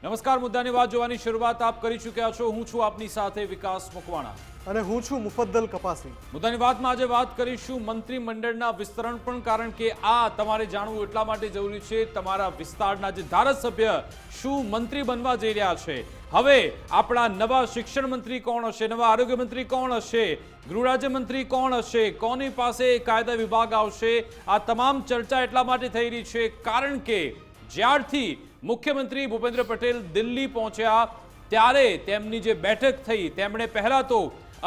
નમસ્કાર, મુદ્દાની વાત જોવાની શરૂઆત આપ કરી ચૂક્યા છો। હું છું આપની સાથે વિકાસ મકવાણા અને હું છું મુફદ્દલ કપાસી। મુદ્દાની વાતમાં આજે વાત કરીશું મંત્રીમંડળના વિસ્તરણ પણ, કારણ કે આ તમારે જાણવું એટલા માટે જરૂરી છે। તમારા વિસ્તારના જે ધારાસભ્ય શું મંત્રી બનવા જઈ રહ્યા છે, હવે આપણા નવા શિક્ષણ મંત્રી કોણ હશે, નવા આરોગ્ય મંત્રી કોણ હશે, ગૃહ રાજ્યમંત્રી કોણ હશે, કોની પાસે કાયદા વિભાગ આવશે, આ તમામ ચર્ચા એટલા માટે થઈ રહી છે કારણ કે જ્યારથી મુખ્યમંત્રી ભૂપેન્દ્ર પટેલ દિલ્હી પહોંચ્યા ત્યારે તેમની જે બેઠક થઈ, તેમણે પહેલા તો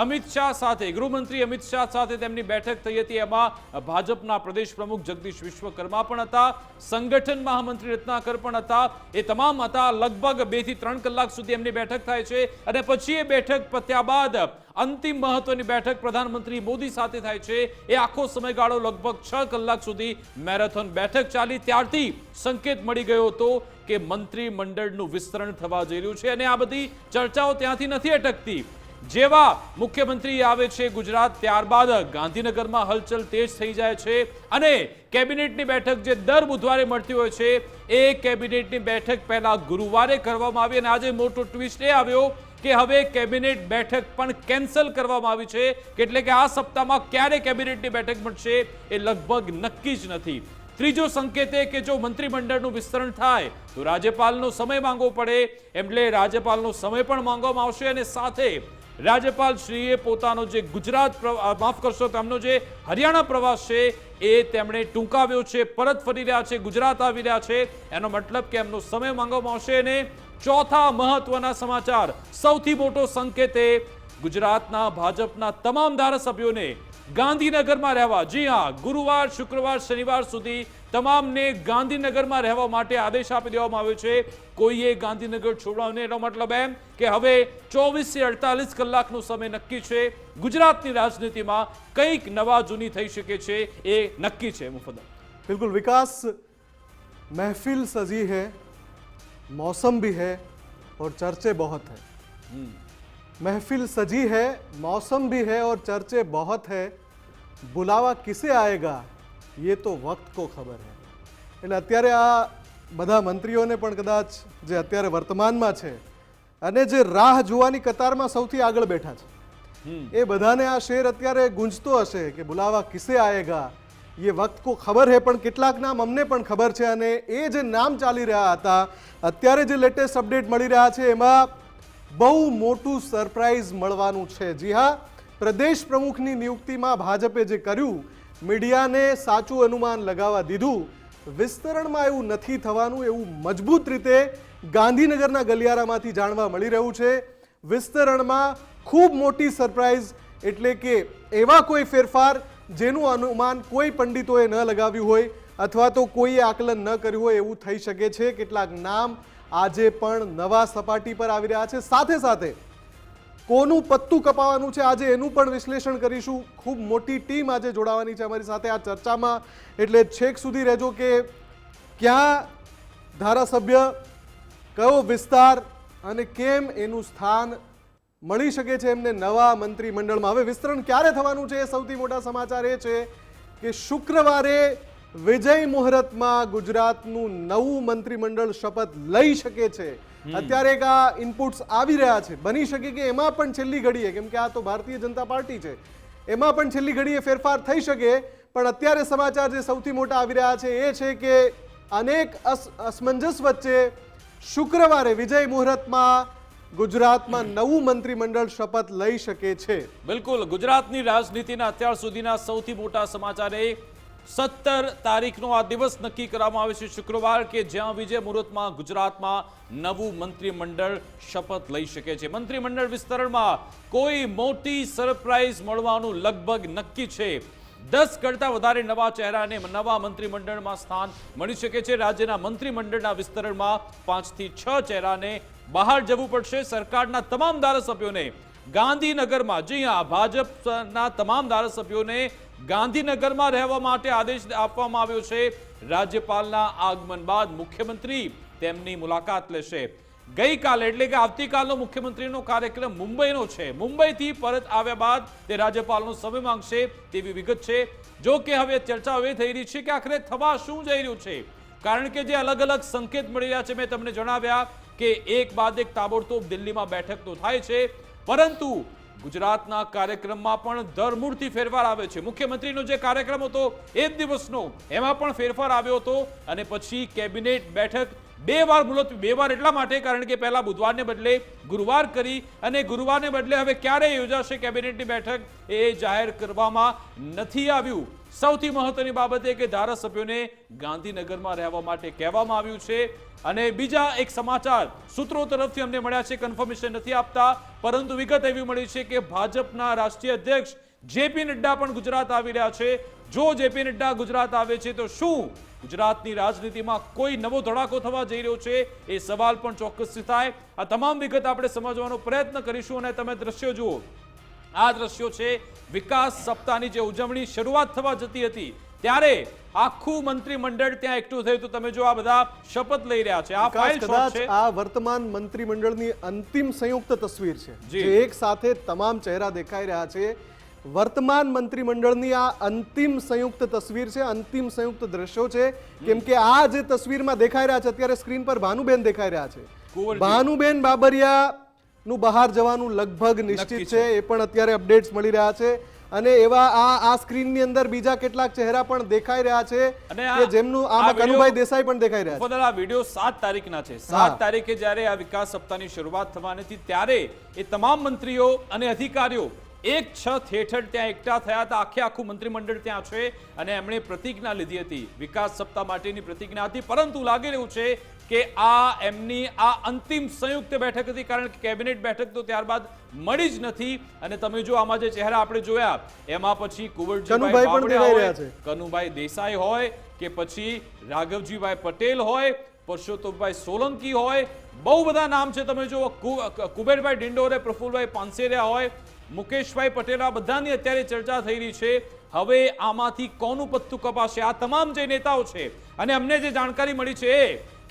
અમિત શાહ સાથે, ગૃહમંત્રી અમિત શાહ સાથે તેમની બેઠક થઈ હતી। એમાં ભાજપના પ્રદેશ પ્રમુખ જગદીશ વિશ્વકર્મા પણ હતા, સંગઠન મહામંત્રી રત્નાકર પણ હતા, એ તમામ હતા। લગભગ 2 થી 3 કલાક સુધી એમની બેઠક થાય છે અને પછી એ બેઠક પત્યા બાદ અંતિમ મહત્વની બેઠક પ્રધાનમંત્રી મોદી સાથે થાય છે। એ આખો સમયગાળો લગભગ 6 કલાક સુધી મેરેથોન બેઠક ચાલી। ત્યારથી સંકેત મળી ગયો હતો કે મંત્રીમંડળનું વિસ્તરણ થવા જઈ રહ્યું છે અને આ બધી ચર્ચાઓ ત્યાંથી નથી અટકતી। જેવા મુખ્યમંત્રી આવે છે ગુજરાત, ત્યારબાદ ગાંધીનગરમાં હલચલ તેજ થઈ જાય છે અને કેબિનેટની બેઠક જે દર બુધવારે મળતી હોય છે એ કેબિનેટની બેઠક પહેલા ગુરુવારે કરવામાં આવી અને આજે મોટો ટ્વિસ્ટ એ આવ્યો કે હવે કેબિનેટ બેઠક પણ કેન્સલ કરવામાં આવી છે, એટલે કે આ સપ્તાહમાં ક્યારે કેબિનેટની બેઠક મળશે એ લગભગ નક્કી જ નથી। ત્રીજો સંકેત એ કે જો મંત્રીમંડળનું વિસ્તરણ થાય તો રાજ્યપાલનો સમય માંગવો પડે, એટલે રાજ્યપાલનો સમય પણ માંગવામાં આવશે અને સાથે રાજ્યપાલ શ્રીએ પોતાનો જે ગુજરાત માફ કરશો તેમનો જે હરિયાણા પ્રવાસ છે એ તેમણે ટૂંકાવ્યો છે, પરત ફરી રહ્યા છે, ગુજરાત આવી રહ્યા છે। એનો મતલબ કે એમનો સમય માંગવામાં આવશે। અને ચોથા મહત્વના સમાચાર, સૌથી મોટો સંકેત એ ગુજરાતના ભાજપના તમામ ધારાસભ્યોને ગાંધીનગરમાં રહેવા, જી હા, ગુરુવાર, શુક્રવાર, શનિવાર સુધી તમામને ગાંધીનગરમાં રહેવા માટે આદેશ આપી દેવામાં આવ્યો છે। કોઈએ ગાંધીનગર છોડવાનું નહીં, એનો મતલબ એમ કે હવે 24 થી 48 કલાકનો સમય નક્કી છે। ગુજરાતની રાજનીતિમાં કંઈક નવા જૂની થઈ શકે છે એ નક્કી છે। મુફદ્દલ बिल्कुल विकास, महफिल सजी है, मौसम भी है और चर्चे बहुत है। महफिल सजी है, मौसम भी है और चर्चे बहुत है, बुलावा किसे आएगा ये तो वक्त को खबर है। એટલે અત્યારે આ બધા મંત્રીઓને પણ કદાચ જે અત્યારે વર્તમાનમાં છે અને જે રાહ જોવાની કતારમાં સૌથી આગળ બેઠા છે એ બધાને આ શેર અત્યારે ગુંજતો હશે કે બુલાવા કિસે આયેગા ये वक्त को खबर है। પણ કેટલાક નામ અમને પણ ખબર છે અને એ જે નામ ચાલી રહ્યા હતા, અત્યારે જે લેટેસ્ટ અપડેટ મળી રહ્યા છે એમાં બહુ મોટું સરપ્રાઈઝ મળવાનું છે। જી હા, પ્રદેશ પ્રમુખની નિયુક્તિમાં ભાજપે જે કર્યું, મીડિયાને સાચું અનુમાન લગાવવા દીધું, વિસ્તરણમાં એવું નથી થવાનું એવું મજબૂત રીતે ગાંધીનગરના ગલિયારામાંથી જાણવા મળી રહ્યું છે। વિસ્તરણમાં ખૂબ મોટી સરપ્રાઈઝ, એટલે કે એવા કોઈ ફેરફાર જેનું અનુમાન કોઈ પંડિતોએ ન લગાવ્યું હોય અથવા તો કોઈએ આકલન ન કર્યું હોય એવું થઈ શકે છે। કેટલાક નામ આજે પણ નવા સપાટી પર આવી રહ્યા છે, સાથે સાથે કોનું પત્તું કપાવાનું છે આજે એનું પણ વિશ્લેષણ કરીશું। ખૂબ મોટી ટીમ આજે જોડાવાની છે અમારી સાથે આ ચર્ચામાં, એટલે છેક સુધી રહેજો કે ક્યાં ધારાસભ્ય, કયો વિસ્તાર અને કેમ એનું સ્થાન મળી શકે છે એમને નવા મંત્રીમંડળમાં। હવે વિસ્તરણ ક્યારે થવાનું છે એ સૌથી મોટા સમાચાર એ છે કે શુક્રવારે વિજય મુહૂર્તમાં ગુજરાતનું નવું મંત્રીમંડળ શપથ લઈ શકે છે। અત્યારે એક આ ઇનપુટ્સ આવી રહ્યા છે, બની શકે કે એમાં પણ છેલ્લી ઘડીએ, કેમ કે આ તો ભારતીય જનતા પાર્ટી છે, એમાં પણ છેલ્લી ઘડીએ ફેરફાર થઈ શકે। પણ અત્યારે સમાચાર જે સૌથી મોટા આવી રહ્યા છે એ છે કે અનેક અસમંજસ વચ્ચે શુક્રવારે વિજય મુહૂર્તમાં ગુજરાતમાં નવું મંત્રીમંડળ શપથ લઈ શકે છે। બિલકુલ, ગુજરાતની રાજનીતિના અત્યાર સુધીના સૌથી મોટા સમાચાર એ 17 તારીખનો આ દિવસ નક્કી કરવામાં આવે છે, શુક્રવાર, કે જ્યાં વિજય મુહૂર્તમાં ગુજરાતમાં નવું મંત્રીમંડળ શપથ લઈ શકે છે। મંત્રીમંડળ વિસ્તરણમાં કોઈ મોટી સરપ્રાઈઝ મળવાનું લગભગ નક્કી છે। 10 કરતા વધારે નવા ચહેરાને નવા મંત્રીમંડળમાં સ્થાન મળી શકે છે। રાજ્યના મંત્રીમંડળના વિસ્તરણમાં 5 થી 6 ચહેરાને બહાર જવું પડશે। સરકારના તમામ ધારાસભ્યોને ગાંધીનગરમાં, જી હા, ભાજપના તમામ ધારાસભ્યોને ગાંધીનગરમાં રહેવા માટે આદેશ આપવામાં આવ્યો છે। રાજ્યપાલના આગમન બાદ મુખ્યમંત્રી તેમની મુલાકાત લેશે। ગઈકાલે એટલે કે આવતીકાલનો મુખ્યમંત્રીનો કાર્યક્રમ મુંબઈનો છે, મુંબઈથી પરત આવ્યા બાદ તે રાજ્યપાલનો સમય માંગશે તેવી વિગત છે। જો કે હવે ચર્ચા એ થઈ રહી છે કે આખરે થવા શું જઈ રહ્યું છે। કારણ કે જે અલગ અલગ સંકેત મળી રહ્યા છે મેં તમને જણાવ્યા કે એક બાદ એક તાબડતોબ દિલ્હીમાં બેઠક તો થાય છે, પરંતુ ગુજરાતના કાર્યક્રમમાં પણ ધરમૂળથી ફેરફાર આવે છે. મુખ્યમંત્રીનો જે કાર્યક્રમ હતો એ જ દિવસનો, એમાં પણ ફેરફાર આવ્યો હતો અને પછી કેબિનેટ બેઠક બે વાર મુલતવી. બે વાર એટલા માટે કારણ કે પહેલા બુધવારને બદલે ગુરુવાર કરી અને ગુરુવારને બદલે હવે ક્યારે યોજાશે કેબિનેટની બેઠક એ જાહેર કરવામાં નથી આવ્યું. સૌથી મહત્વની બાબત એ કે ધારાસભ્યોને ગાંધીનગરમાં રહેવા માટે કહેવામાં આવ્યું છે. અને બીજા એક સમાચાર સૂત્રો તરફથી અમને મળ્યા છે, કન્ફર્મેશન નથી આપતા, પરંતુ વિગત એવી મળી છે કે ભાજપના રાષ્ટ્રીય અધ્યક્ષ જેપી નડ્ડા પણ ગુજરાત આવી રહ્યા છે. જો જેપી નડ્ડા ગુજરાત આવે છે તો શું ગુજરાતની રાજનીતિમાં કોઈ નવો ધડાકો થવા જઈ રહ્યો છે? એ સવાલ પણ ચોક્કસથી થાય. આ તમામ વિગત આપણે સમજવાનો પ્રયત્ન કરીશું અને તમે દ્રશ્યો જુઓ. આ દ્રશ્યો છે વિકાસ સપ્તાહની જે ઉજવણી શરૂઆત થવા જતી હતી ત્યારે આખું મંત્રીમંડળ ત્યાં એકઠું થયું. તો તમે જો આ બધા શપથ લઈ રહ્યા છે, આ ફાઇલ શોટ છે. આ વર્તમાન મંત્રીમંડળની અંતિમ સંયુક્ત તસવીર છે, જે એક સાથે તમામ ચહેરા દેખાઈ રહ્યા છે. વર્તમાન મંત્રીમંડળની આ અંતિમ સંયુક્ત તસવીર છે, અંતિમ સંયુક્ત દ્રશ્યો છે. કેમ કે આ જે તસવીરમાં દેખાઈ રહ્યા છે અત્યારે સ્ક્રીન પર ભાનુબેન દેખાઈ રહ્યા છે. ભાનુબેન બાબરિયા નું બહાર જવાનું લગભગ નિશ્ચિત છે, એ પણ અત્યારે અપડેટ્સ મળી રહ્યા છે. અને એવા આ સ્ક્રીનની અંદર બીજા કેટલાક ચહેરા પણ દેખાઈ રહ્યા છે કે જેમનું આમાં કનુભાઈ દેસાઈ પણ દેખાઈ રહ્યા છે. આ વિડિયો 7 તારીખના છે. 7 તારીખે જ્યારે આ વિકાસ સપ્તાહની શરૂઆત થવાની હતી ત્યારે એ તમામ મંત્રીઓ અને અધિકારીઓ એક છત હેઠળ ત્યાં એકઠા થયા હતા. આખું મંત્રીમંડળ ત્યાં છે અને એમણે પ્રતિજ્ઞા લીધી હતી, વિકાસ સપ્તાહ માટેની પ્રતિજ્ઞા હતી. પરંતુ લાગી રહ્યું છે કે આ એમની આ અંતિમ સંયુક્ત બેઠક હતી, કારણ કે કેબિનેટ બેઠક તો ત્યારબાદ મળી જ નથી. અને તમે જો આમાં જે ચહેરા આપણે જોયા એમાં પછી કુંવરજીભાઈ બાવળિયા હોય, કનુભાઈ દેસાઈ હોય કે પછી રાઘવજીભાઈ પટેલ હોય, પરસોત્તમભાઈ સોલંકી હોય, બહુ બધા નામ છે. તમે જો કુબેરભાઈ ડિંડોરે, પ્રફુલભાઈ પાનસેરિયા હોય, મુકેશભાઈ પટેલ, આ બધાની અત્યારે ચર્ચા થઈ રહી છે. હવે આમાંથી કોનું પત્તું કપાશે? આ તમામ જે નેતાઓ છે અને અમને જે જાણકારી મળી છે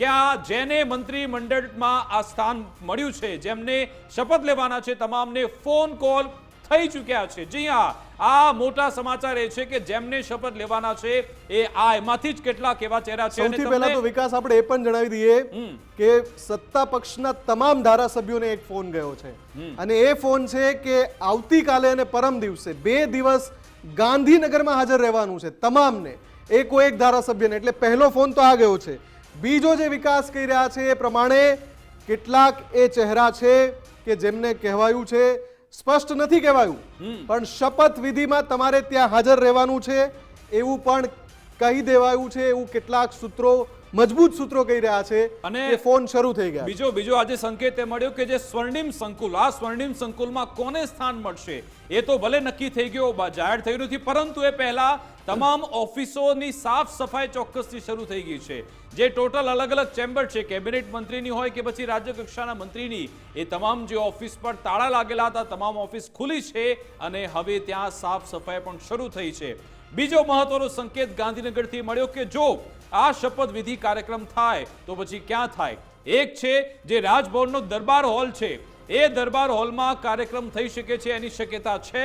કે આ જેને મંત્રીમંડળમાં આ સ્થાન મળ્યું છે, જેમને શપથ લેવાના છે, તમામને ફોન કોલ થઈ ચૂક્યા છે. જી હા, આ મોટા સમાચાર એ છે કે જેમને શપથ લેવાના છે એ આ એમાંથી જ કેટલાક એવા ચહેરા છે. સૌથી પહેલા તો વિકાસ આપણે એ પણ જણાવી દઈએ કે સત્તા પક્ષના તમામ ધારાસભ્યોને એક ફોન ગયો છે અને એ ફોન છે કે આવતીકાલે અને પરમ દિવસે 2 દિવસ ગાંધીનગરમાં હાજર રહેવાનું છે તમામને, એકો એક ધારાસભ્યને. એટલે પહેલો ફોન તો આ ગયો છે. બીજો જે વિકાસ કહી રહ્યા છે એ પ્રમાણે કેટલાક એ ચહેરા છે કે જેમને કહેવાયું છે, સ્પષ્ટ નથી કહેવાયું પણ શપથ વિધિમાં તમારે ત્યાં હાજર રહેવાનું છે એવું પણ કહી દેવાયું છે, એવું કેટલાક સૂત્રો, મજબૂત સૂત્રો કહી રહ્યા છે. અને ફોન શરૂ થઈ ગયા. બીજો આજે સંકેત એ મળ્યો કે જે સ્વર્ણિમ સંકુલ, આ સ્વર્ણિમ સંકુલમાં કોને સ્થાન મળશે એ તો ભલે નક્કી થઈ ગયો, જાહેર થયું નથી, પરંતુ એ પહેલા તમામ ઓફિસોની સાફ સફાઈ ચોક્કસથી શરૂ થઈ ગઈ છે. જે ટોટલ અલગ અલગ ચેમ્બર છે, કેબિનેટ મંત્રીની હોય કે પછી રાજ્ય કક્ષાના મંત્રીની, એ તમામ જે ઓફિસ પર તાળા લાગેલા હતા તમામ ઓફિસ ખુલી છે અને હવે ત્યાં સાફ સફાઈ પણ શરૂ થઈ છે. બીજો મહત્વનો સંકેત ગાંધીનગરથી મળ્યો કે જો આ શપથ વિધિ કાર્યક્રમ થાય તો પછી ક્યાં થાય? એક છે જે રાજભવનનો દરબાર હોલ છે, એ દરબાર હોલમાં કાર્યક્રમ થઈ શકે છે, એની શક્યતા છે.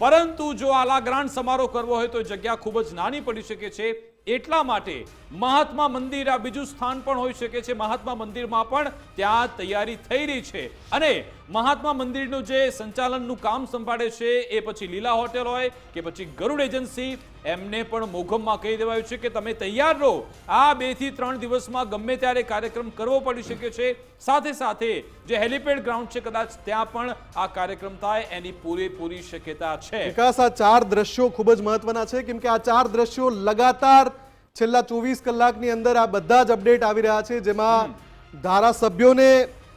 પરંતુ જો આલા ગ્રાન્ડ સમારોહ કરવો હોય તો જગ્યા ખૂબ જ નાની પડી શકે છે. એટલા માટે મહાત્મા મંદિર આ બીજું સ્થાન પણ હોઈ શકે છે. મહાત્મા મંદિરમાં પણ ત્યાં તૈયારી થઈ રહી છે અને મહાત્મા મંદિરનું જે સંચાલનનું કામ સંભાળે છે એ પછી લીલા હોટેલ હોય કે પછી ગરુડ એજન્સી, એમને પણ મોઘમમાં કહી દેવાયું છે કે તમે તૈયાર રહો, આ 2 થી 3 દિવસમાં ગમે ત્યારે કાર્યક્રમ કરવો પડી શકે છે. સાથે સાથે જે હેલિપેડ ગ્રાઉન્ડ છે કદાચ ત્યાં પણ આ કાર્યક્રમ થાય એની પૂરેપૂરી શક્યતા છે. વિકાસ, આ 4 દ્રશ્યો ખૂબ જ મહત્વના છે કેમ કે આ 4 દ્રશ્યો લગાતાર છેલ્લા 24 કલાકની અંદર આ બધા જ અપડેટ આવી રહ્યા છે, જેમાં ધારાસભ્યોને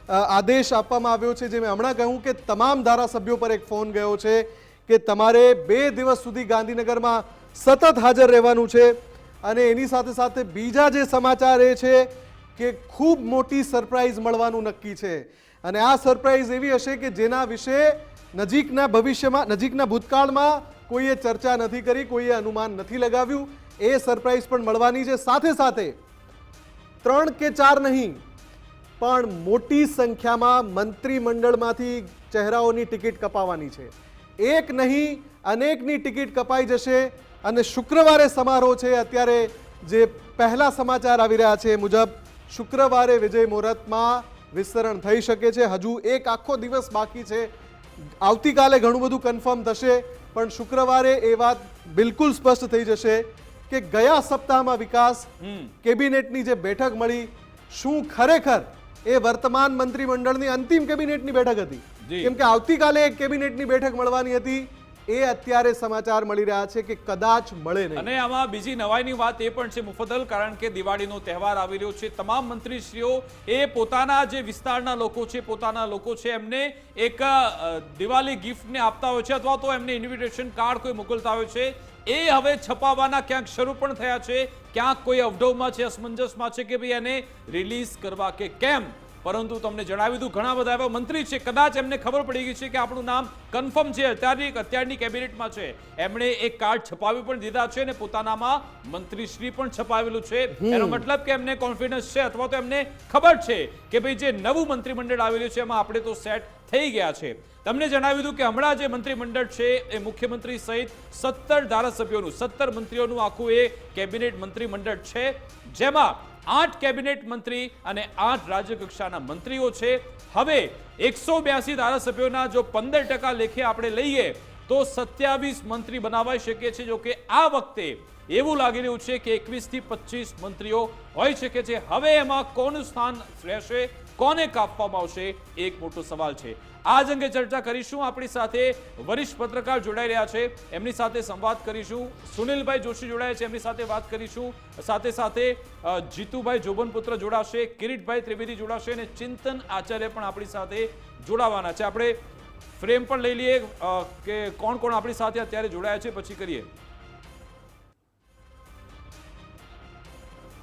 આદેશ આપવામાં આવ્યો છે, જે મેં હમણાં કહ્યું કે તમામ ધારાસભ્યો પર એક ફોન ગયો છે કે તમારે 2 દિવસ સુધી ગાંધીનગરમાં સતત હાજર રહેવાનું છે. અને એની સાથે સાથે બીજા જે સમાચાર એ છે કે ખૂબ મોટી સરપ્રાઈઝ મળવાનું નક્કી છે અને આ સરપ્રાઈઝ એવી હશે કે જેના વિશે નજીકના ભવિષ્યમાં, નજીકના ભૂતકાળમાં કોઈએ ચર્ચા નથી કરી, કોઈએ અનુમાન નથી લગાવ્યું. એ સરપ્રાઈઝ પણ મળવાની છે. સાથે સાથે 3 કે 4 નહીં પણ મોટી સંખ્યામાં મંત્રીમંડળમાંથી ચહેરાઓની ટિકિટ કપાવવાની છે. એક નહીં અનેકની ટિકિટ કપાઈ જશે અને શુક્રવારે સમારોહ છે. અત્યારે જે પહેલા સમાચાર આવી રહ્યા છે એ મુજબ શુક્રવારે વિજય મુહૂર્તમાં વિસ્તરણ થઈ શકે છે. હજુ એક આખો દિવસ બાકી છે. આવતીકાલે ઘણું બધું કન્ફર્મ થશે, પણ શુક્રવારે એ વાત બિલકુલ સ્પષ્ટ થઈ જશે કે ગયા સપ્તાહમાં વિકાસ કેબિનેટની જે બેઠક મળી, શું ખરેખર એ વર્તમાન મંત્રીમંડળની અંતિમ કેબિનેટની બેઠક હતી? કેમ કે આવતીકાલે એક કેબિનેટની બેઠક મળવાની હતી. એ અત્યારે સમાચાર મળી રહ્યા છે કે કદાચ મળે નહીં. અને આમાં બીજી નવાઈની વાત એ પણ છે મુફદ્દલ, કારણ કે દિવાળીનો તહેવાર આવી રહ્યો છે. તમામ મંત્રીશ્રીઓ એ પોતાના જે વિસ્તારના લોકો છે, પોતાના લોકો છે, એમને એક દિવાળી ગિફ્ટને આપતા હોય છે, અથવા તો એમને ઇન્વિટેશન કાર્ડ કોઈ મોકલતા હોય છે. એ હવે છપાવવાના ક્યાંક શરૂ પણ થયા છે. ક્યાંક કોઈ અવઢવમાં છે, અસમંજસમાં છે કે ભાઈ એને રિલીઝ કરવા કે કેમ. પરંતુ તમને જણાવી દઉં, ઘણા બધા એવા મંત્રી છે, કદાચ એમને ખબર પડી ગઈ છે કે આપણું નામ કન્ફર્મ છે, અત્યારની કેબિનેટમાં છે. એમણે એક કાર્ડ છપાવી પણ દીધા છે અને પોતાનામાં મંત્રીશ્રી પણ છપાવેલું છે. એનો મતલબ કે એમને કોન્ફિડન્સ છે, અથવા તો એમને ખબર છે કે ભાઈ જે નવું મંત્રીમંડળ આવેલું છે એમાં આપણે તો સેટ થઈ ગયા છે. તમને જણાવી દઉં કે હમણાં જે મંત્રીમંડળ છે એ મુખ્યમંત્રી સહિત 17 ધારાસભ્યોનું, 17 મંત્રીઓનું આખું એ કેબિનેટ મંત્રીમંડળ છે, જેમાં 8 કેબિનેટ મંત્રી અને 8 રાજ્ય કક્ષાના મંત્રીઓ છે. હવે 182 ધારાસભ્યોના જો 15% લેખે આપણે લઈએ તો 27 મંત્રી બનાવાઈ શકે છે. જો કે આ વખતે એવું લાગી રહ્યું છે કે 21 થી 25 મંત્રીઓ હોઈ શકે છે. હવે એમાં કોનું સ્થાન રહેશે, કોને કાપવામાં આવશે, એક મોટો સવાલ છે. આ જ અંગે ચર્ચા કરીશું. આપણી સાથે વરિષ્ઠ પત્રકાર જોડાઈ રહ્યા છે, એમની સાથે સંવાદ કરીશું. સુનિલભાઈ જોશી જોડાયા છે, એમની સાથે વાત કરીશું. સાથે સાથે જીતુભાઈ જોબનપુત્ર જોડાશે, કિરીટભાઈ ત્રિવેદી જોડાશે અને ચિંતન આચાર્ય પણ આપણી સાથે જોડાવાના છે. આપણે ફ્રેમ પણ લઈ લઈએ કે કોણ કોણ આપણી સાથે અત્યારે જોડાયા છે, પછી કરીએ.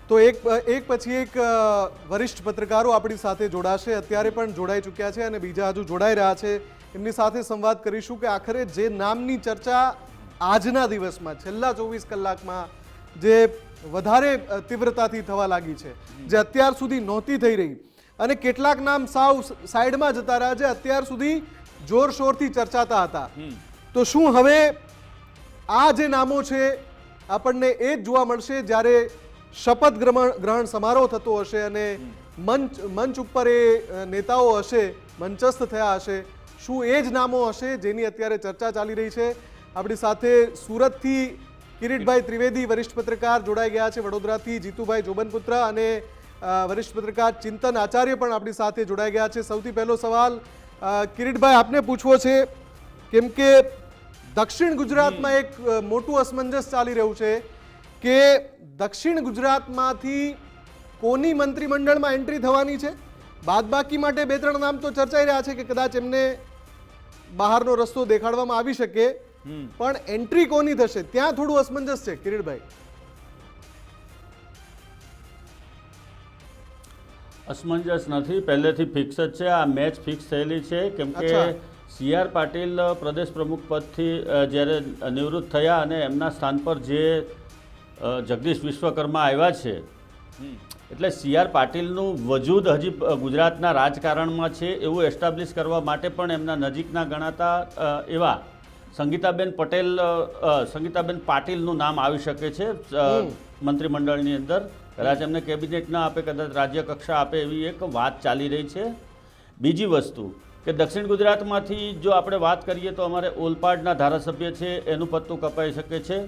તો એક પછી એક વરિષ્ઠ પત્રકારો આપણી સાથે જોડાશે, અત્યારે પણ જોડાઈ ચૂક્યા છે અને બીજા હજુ જોડાઈ રહ્યા છે. એમની સાથે સંવાદ કરીશું કે આખરે જે નામની ચર્ચા આજના દિવસમાં, છેલ્લા 24 કલાકમાં જે વધારે તીવ્રતાથી થવા લાગી છે, જે અત્યાર સુધી નહોતી થઈ રહી, અને કેટલાક નામ સાવ સાઈડમાં જતા રહ્યા, જે અત્યાર સુધી જોરશોરથી ચર્ચાતા હતા. તો શું હવે આ જે નામો છે આપણને એ જ જોવા મળશે જ્યારે શપથ ગ્રહણ સમારોહ થતો હશે અને મંચ ઉપર એ નેતાઓ હશે, મંચસ્થ થયા હશે? શું એ જ નામો હશે જેની અત્યારે ચર્ચા ચાલી રહી છે? આપણી સાથે સુરતથી કિરીટભાઈ ત્રિવેદી વરિષ્ઠ પત્રકાર જોડાઈ ગયા છે, વડોદરાથી જીતુભાઈ જોબનપુત્ર અને વરિષ્ઠ પત્રકાર ચિંતન આચાર્ય પણ આપણી સાથે જોડાઈ ગયા છે. સૌથી પહેલો સવાલ કિરીટભાઈ આપને પૂછવો છે, કેમ કે દક્ષિણ ગુજરાતમાં એક મોટું અસમંજસ ચાલી રહ્યું છે કે દક્ષિણ ગુજરાતમાંથી કોની મંત્રીમંડળમાં એન્ટ્રી થવાની છે. બાદબાકી માટે 2-3 નામ તો ચર્ચાઈ રહ્યા છે કે કદાચ એમને બહારનો રસ્તો દેખાડવામાં આવી શકે, પણ એન્ટ્રી કોની થશે ત્યાં થોડું અસમંજસ છે. કિરીટભાઈ, અસમંજસ નથી, પહેલેથી ફિક્સ જ છે. આ મેચ ફિક્સ થયેલી છે, કેમ કે CR પાટીલ પ્રદેશ પ્રમુખ પદથી જ્યારે નિવૃત્ત થયા અને એમના સ્થાન પર જે જગદીશ વિશ્વકર્મા આવ્યા છે, એટલે CR પાટીલનું વજૂદ હજી ગુજરાતના રાજકારણમાં છે એવું એસ્ટાબ્લિશ કરવા માટે પણ એમના નજીકના ગણાતા એવા સંગીતાબેન પાટીલનું નામ આવી શકે છે મંત્રીમંડળની અંદર. કદાચ એમને કેબિનેટ ના આપે, કદાચ રાજ્ય કક્ષા આપે, એવી એક વાત ચાલી રહી છે. બીજી વસ્તુ કે દક્ષિણ ગુજરાતમાંથી જો આપણે વાત કરીએ તો અમારે ઓલપાડના ધારાસભ્ય છે, એનું પત્તું કપાઈ શકે છે.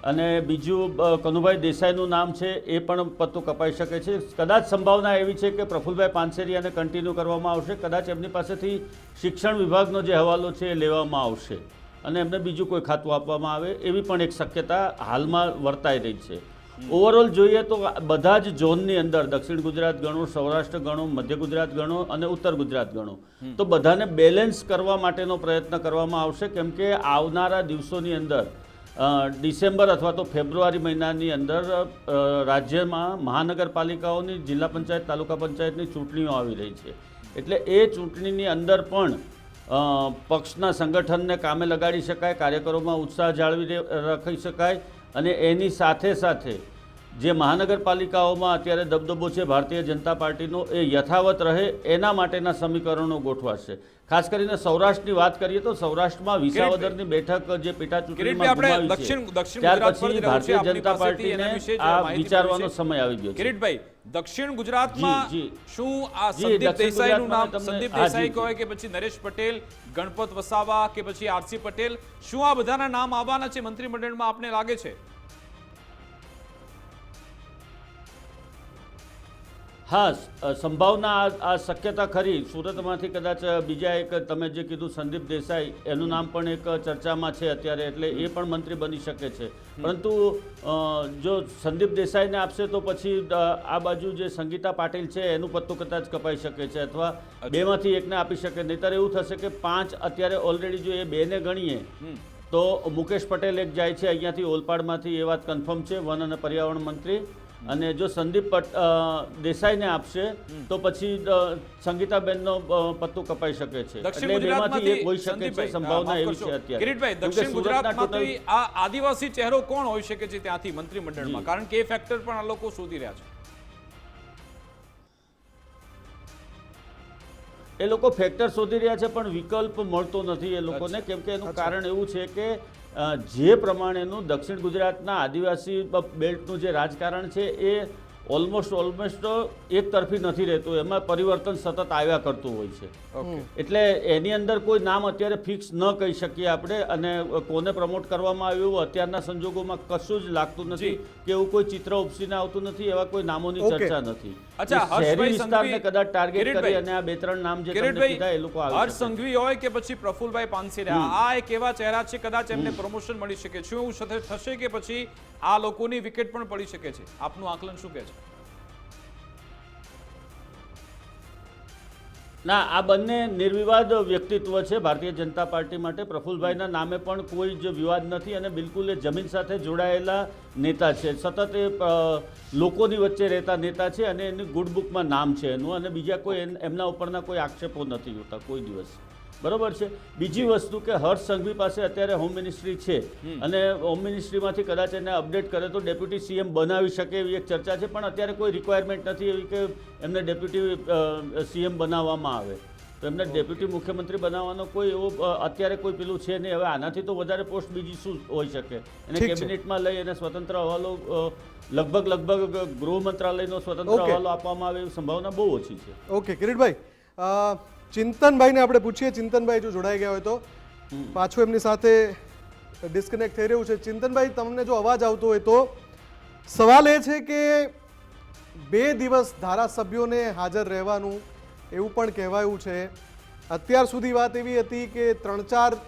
અને બીજું કનુભાઈ દેસાઈનું નામ છે, એ પણ પત્તું કપાઈ શકે છે. કદાચ સંભાવના એવી છે કે પ્રફુલભાઈ પાનસેરિયાને કન્ટિન્યુ કરવામાં આવશે, કદાચ એમની પાસેથી શિક્ષણ વિભાગનો જે હવાલો છે એ લેવામાં આવશે અને એમને બીજું કોઈ ખાતું આપવામાં આવે, એવી પણ એક શક્યતા હાલમાં વર્તાઈ રહી છે. ઓવરઓલ જોઈએ તો બધા જ ઝોનની અંદર, દક્ષિણ ગુજરાત ગણો, સૌરાષ્ટ્ર ગણો, મધ્ય ગુજરાત ગણો અને ઉત્તર ગુજરાત ગણો, તો બધાને બેલેન્સ કરવા માટેનો પ્રયત્ન કરવામાં આવશે. કેમ કે આવનારા દિવસોની અંદર ડિસેમ્બર અથવા તો ફેબ્રુઆરી મહિનાની અંદર રાજ્યમાં મહાનગરપાલિકાઓની, જિલ્લા પંચાયત, તાલુકા પંચાયતની ચૂંટણીઓ આવી રહી છે. એટલે એ ચૂંટણીની અંદર પણ પક્ષના સંગઠનને કામે લગાડી શકાય, કાર્યકરોમાં ઉત્સાહ જાળવી રાખી શકાય અને એની સાથે સાથે જે મહાનગરપાલિકાઓમાં અત્યારે દબદબો છે ભારતીય જનતા પાર્ટીનો એ યથાવત રહે એના માટેના સમીકરણો ગોઠવાશે. ખાસ કરીને સૌરાષ્ટ્રની વાત કરીએ તો સૌરાષ્ટ્રમાં વિસાવદરની બેઠક જે પેટા ચૂંટણીમાં ગુમાવી છે ત્યાર પછી ભારતીય જનતા પાર્ટીને આ વિચારવાનો સમય આવી ગયો છે. કિરીટભાઈ, દક્ષિણ ગુજરાતમાં જી. શું આ જી, સંદીપ દક્ષિણ દેસાઈનું નામ ગુજરાતમાં તમને- સંદીપ હા, દેસાઈ જી, કહે કે પછી નરેશ પટેલ, ગણપત વસાવા કે પછી આરસી પટેલ, શું આ બધાના નામ આવવાના છે મંત્રીમંડળમાં આપને લાગે છે? હા, સંભાવના આ શક્યતા ખરી. સુરતમાંથી કદાચ બીજા એક તમે જે કીધું સંદીપ દેસાઈ એનું નામ પણ એક ચર્ચામાં છે અત્યારે, એટલે એ પણ મંત્રી બની શકે છે. પરંતુ જો સંદીપ દેસાઈને આપશે તો પછી આ બાજુ જે સંગીતા પાટીલ છે એનું પત્તું કદાચ કપાઈ શકે છે, અથવા બેમાંથી એકને આપી શકે. નહીંતર એવું થશે કે 5 અત્યારે ઓલરેડી જો એ બેને ગણીએ તો મુકેશ પટેલ એક જાય છે અહીંયાથી ઓલપાડમાંથી, એ વાત કન્ફર્મ છે, વન અને પર્યાવરણ મંત્રી. અને જો સંદીપ દેસાઈને આપશે તો પછી સંગીતાબેનનો પત્તું કપાઈ શકે છે. દક્ષિણ એટલે બેમાંથી એક ગુજરાતમાંથી હોઈ શકે છે, સંભાવના એવી છે અત્યારે. કિરીટભાઈ, કેમ કે દક્ષિણ સુરતના ગુજરાતમાંથી total- આ આદિવાસી ચહેરો કોણ હોઈ શકે છે ત્યાંથી મંત્રીમંડળમાં? કારણ કે એ ફેક્ટર પણ આ લોકો શોધી રહ્યા છે. એ લોકો ફેક્ટર શોધી રહ્યા છે પણ વિકલ્પ મળતો નથી એ લોકોને. કેમ કે એનું કારણ એવું છે કે જે પ્રમાણેનું દક્ષિણ ગુજરાતના આદિવાસી બેલ્ટનું જે રાજકારણ છે એ ઓલમોસ્ટ એક તરફી નથી રહેતું, એમાં પરિવર્તન સતત આવ્યા કરતું હોય છે. એટલે એની અંદર કોઈ નામ અત્યારે ફિક્સ ન કહી શકીએ આપણે, અને કોને પ્રમોટ કરવામાં આવ્યું અત્યારના સંજોગોમાં કશું જ લાગતું નથી કે એવું કોઈ ચિત્ર ઉપસીને આવતું નથી, એવા કોઈ નામોની ચર્ચા નથી. અચ્છા, શહેરી વિસ્તારને કદાચ ટાર્ગેટ કરી અને આ 2-3 નામ જે તમને કીધા એ લોકો આવી હર્ષ સંઘવી હોય કે પછી પ્રફુલભાઈ પાનસેરિયા, આ એક એવા ચહેરા છે કદાચ એમને પ્રમોશન મળી શકે. શું એવું થશે કે પછી આ લોકોની વિકેટ પણ પડી શકે છે? આપનું આકલન શું કહે છે? ના, આ બંને નિર્વિવાદ વ્યક્તિત્વ છે ભારતીય જનતા પાર્ટી માટે. પ્રફુલભાઈના નામે પણ કોઈ જ વિવાદ નથી અને બિલકુલ એ જમીન સાથે જોડાયેલા નેતા છે. સતત એ લોકોની વચ્ચે રહેતા નેતા છે અને એની ગુડ બુકમાં નામ છે એનું, અને બીજા કોઈ એમના ઉપરના કોઈ આક્ષેપો નથી હોતા કોઈ દિવસ. બરોબર છે. બીજી વસ્તુ કે હર્ષ સંઘવી પાસે અત્યારે હોમ મિનિસ્ટ્રી છે અને હોમ મિનિસ્ટ્રીમાંથી કદાચ એને અપડેટ કરે તો ડેપ્યુટી સીએમ બનાવી શકે એવી એક ચર્ચા છે, પણ અત્યારે કોઈ રિક્વાયરમેન્ટ નથી એવી કે એમને ડેપ્યુટી સીએમ બનાવવામાં આવે. તો એમને ડેપ્યુટી મુખ્યમંત્રી બનાવવાનો કોઈ એવો અત્યારે કોઈ પેલું છે નહીં. હવે આનાથી તો વધારે પોસ્ટ બીજી શું હોઈ શકે? એને કેબિનેટમાં લઈ અને સ્વતંત્ર હવાલો લગભગ ગૃહ મંત્રાલયનો સ્વતંત્ર હવાલો આપવામાં આવે એવી સંભાવના બહુ ઓછી છે. ઓકે કિરીટભાઈ, ચિંતનભાઈને આપણે પૂછીએ. ચિંતનભાઈ જો જોડાઈ ગયા હોય તો પાછું એમની સાથે ડિસ્કનેક્ટ થઈ રહ્યું છે. ચિંતનભાઈ, તમને જો અવાજ આવતો હોય તો સવાલ એ છે કે 2 દિવસ ધારાસભ્યોને હાજર રહેવાનું એવું પણ કહેવાયું છે. અત્યાર સુધી વાત એવી હતી કે 3-4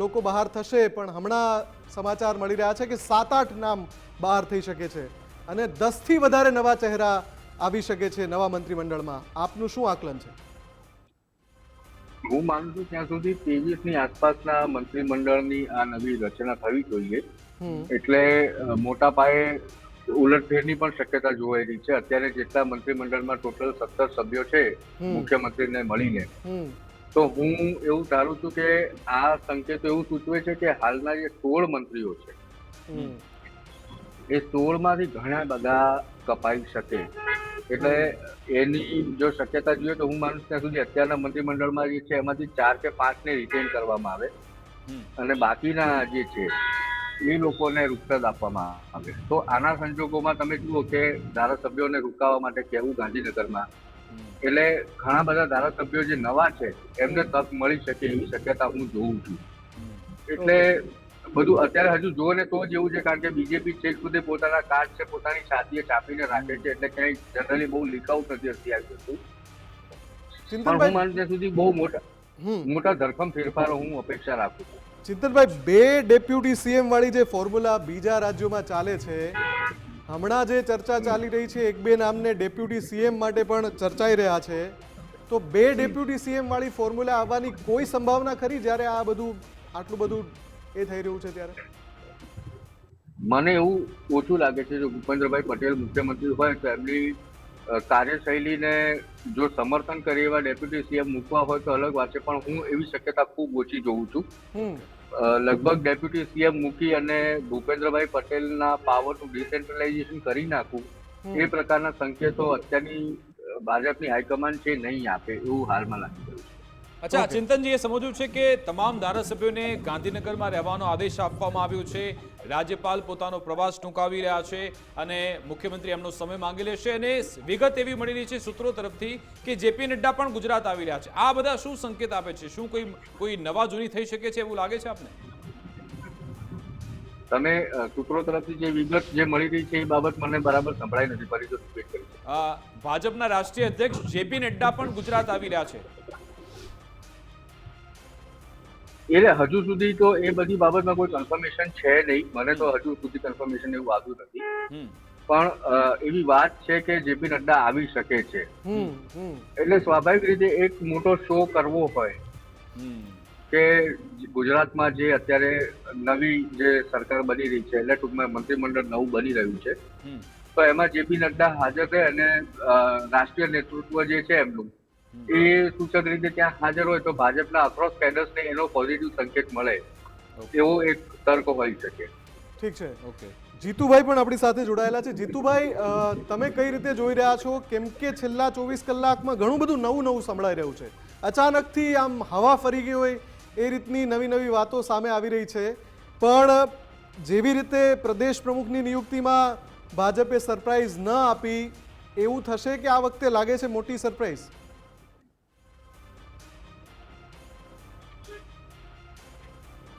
લોકો બહાર થશે, પણ હમણાં સમાચાર મળી રહ્યા છે કે 7-8 નામ બહાર થઈ શકે છે અને 10થી વધારે નવા ચહેરા આવી શકે છે નવા મંત્રીમંડળમાં. આપનું શું આકલન છે? હું માનું છું ત્યાં સુધી 23ની આસપાસના મંત્રીમંડળની આ નવી રચના થવી જોઈએ. એટલે મોટા પાયે ઉલટફેરની પણ શક્યતા જોવાઈ રહી છે. અત્યારે જેટલા મંત્રીમંડળમાં ટોટલ 17 સભ્યો છે મુખ્યમંત્રીને મળીને, તો હું એવું ધારું છું કે આ સંકેતો એવું સૂચવે છે કે હાલના જે 16 મંત્રીઓ છે એ 16માંથી ઘણા બધા કપાઈ શકે. એટલે એની જો શક્યતા જોઈએ તો હું માનું ત્યાં સુધી અત્યારના મંત્રીમંડળમાં જે છે એમાંથી 4 કે 5ને રિટેન કરવામાં આવે અને બાકીના જે છે એ લોકોને રૂખસદ આપવામાં આવે. તો આના સંજોગોમાં તમે જુઓ કે ધારાસભ્યોને રોકાવા માટે કહેવું ગાંધીનગરમાં, એટલે ઘણા બધા ધારાસભ્યો જે નવા છે એમને તક મળી શકે એવી શક્યતા હું જોઉં છું. એટલે બધું અત્યારે હજુ જુઓ ને તો જ એવું છે, કારણ કે બીજેપી છેક સુધી પોતાના કાર્ડ છે પોતાની છાતીએ ચાપીને રાખે છે, એટલે ક્યાંય જનરલી બહુ લીક આઉટ નથી થતી આ વસ્તુ. પણ હું માનું ત્યાં સુધી બહુ મોટા ધરખમ ફેરફારો હું અપેક્ષા રાખું છું. ચિંતનભાઈ, 2 ડેપ્યુટી સીએમ વાળી જે ફોર્મ્યુલા બીજા રાજ્યોમાં ચાલે છે, હમણાં જે ચર્ચા ચાલી રહી છે 1-2 નામને ડેપ્યુટી સીએમ માટે પણ ચર્ચાઈ રહ્યા છે, તો 2 ડેપ્યુટી સીએમ વાળી ફોર્મ્યુલા આવવાની કોઈ સંભાવના ખરી જ્યારે આ બધું આટલું બધું એ થઈ રહ્યું છે ત્યારે? મને એવું ઓછું લાગે છે જો ભૂપેન્દ્રભાઈ પટેલ મુખ્યમંત્રી હોય તો એમની કાર્યશૈલીને જો સમર્થન કરે એવા ડેપ્યુટી સીએમ મૂકવા હોય તો અલગ વાત છે, પણ હું એવી શક્યતા ખૂબ ઓછી જોઉં છું. લગભગ ડેપ્યુટી સીએમ મૂકી અને ભૂપેન્દ્રભાઈ પટેલના પાવરનું ડિસેન્ટ્રલાઇઝેશન કરી નાખવું એ પ્રકારના સંકેતો અત્યારની ભાજપની હાઈકમાન્ડ છે નહીં આપે એવું હાલમાં લાગી રહ્યું છે. અચ્છા, ચિંતનજી, એ સમજવું છે કે તમામ ધારાસભ્યોને ગાંધીનગરમાં રહેવાનો આદેશ આપવામાં આવ્યો છે. રાજ્યપાલ પોતાનો પ્રવાસ ટૂંકાવી રહ્યા છે અને મુખ્યમંત્રી એમનો સમય માંગી લેશે. અને વિગત એવી મળી રહી છે સૂત્રો તરફથી કે જેપી નડ્ડા પણ ગુજરાત આવી રહ્યા છે. આ બધા શું સંકેત આપે છે? શું કોઈ નવા જૂની થઈ શકે છે એવું લાગે છે આપને? તમે સૂત્રો તરફથી જે વિગત જે મળી રહી છે એ બાબત મને બરાબર સંભળાઈ નથી, ફરી જો રિપીટ કરી છે. ભાજપના રાષ્ટ્રીય અધ્યક્ષ જેપી નડ્ડા પણ ગુજરાત આવી રહ્યા છે. એટલે હજુ સુધી તો એ બધી બાબતમાં કોઈ કન્ફર્મેશન છે નહીં. મને તો હજુ સુધી કન્ફર્મેશન એવું આવ્યું નથી. પણ એવી વાત છે કે જેપી નડ્ડા આવી શકે છે. એટલે સ્વાભાવિક રીતે એક મોટો શો કરવો હોય કે ગુજરાતમાં જે અત્યારે નવી જે સરકાર બની રહી છે, એટલે ટૂંકમાં મંત્રીમંડળ નવું બની રહ્યું છે, તો એમાં જેપી નડ્ડા હાજર રહે અને રાષ્ટ્રીય નેતૃત્વ જે છે એમનું એ સૂચક રીતે ત્યાં હાજર હોય તો ભાજપના અક્રોસ કેડર્સને એનો પોઝિટિવ સંકેત મળે એવો એક તર્ક હોઈ શકે. ઠીક છે. ઓકે, જીતુભાઈ પણ આપણી સાથે જોડાયેલા છે. જીતુભાઈ, તમે કઈ રીતે જોઈ રહ્યા છો? કેમ કે છેલ્લા 24 કલાકમાં ઘણું બધું નવું સંભળાઈ રહ્યું છે. અચાનકથી આમ હવા ફરી ગઈ હોય એ રીતની નવી વાતો સામે આવી રહી છે. પણ જેવી રીતે પ્રદેશ પ્રમુખની નિયુક્તિમાં ભાજપે સરપ્રાઈઝ ન આપી, એવું થશે કે આ વખતે લાગે છે મોટી સરપ્રાઈઝ?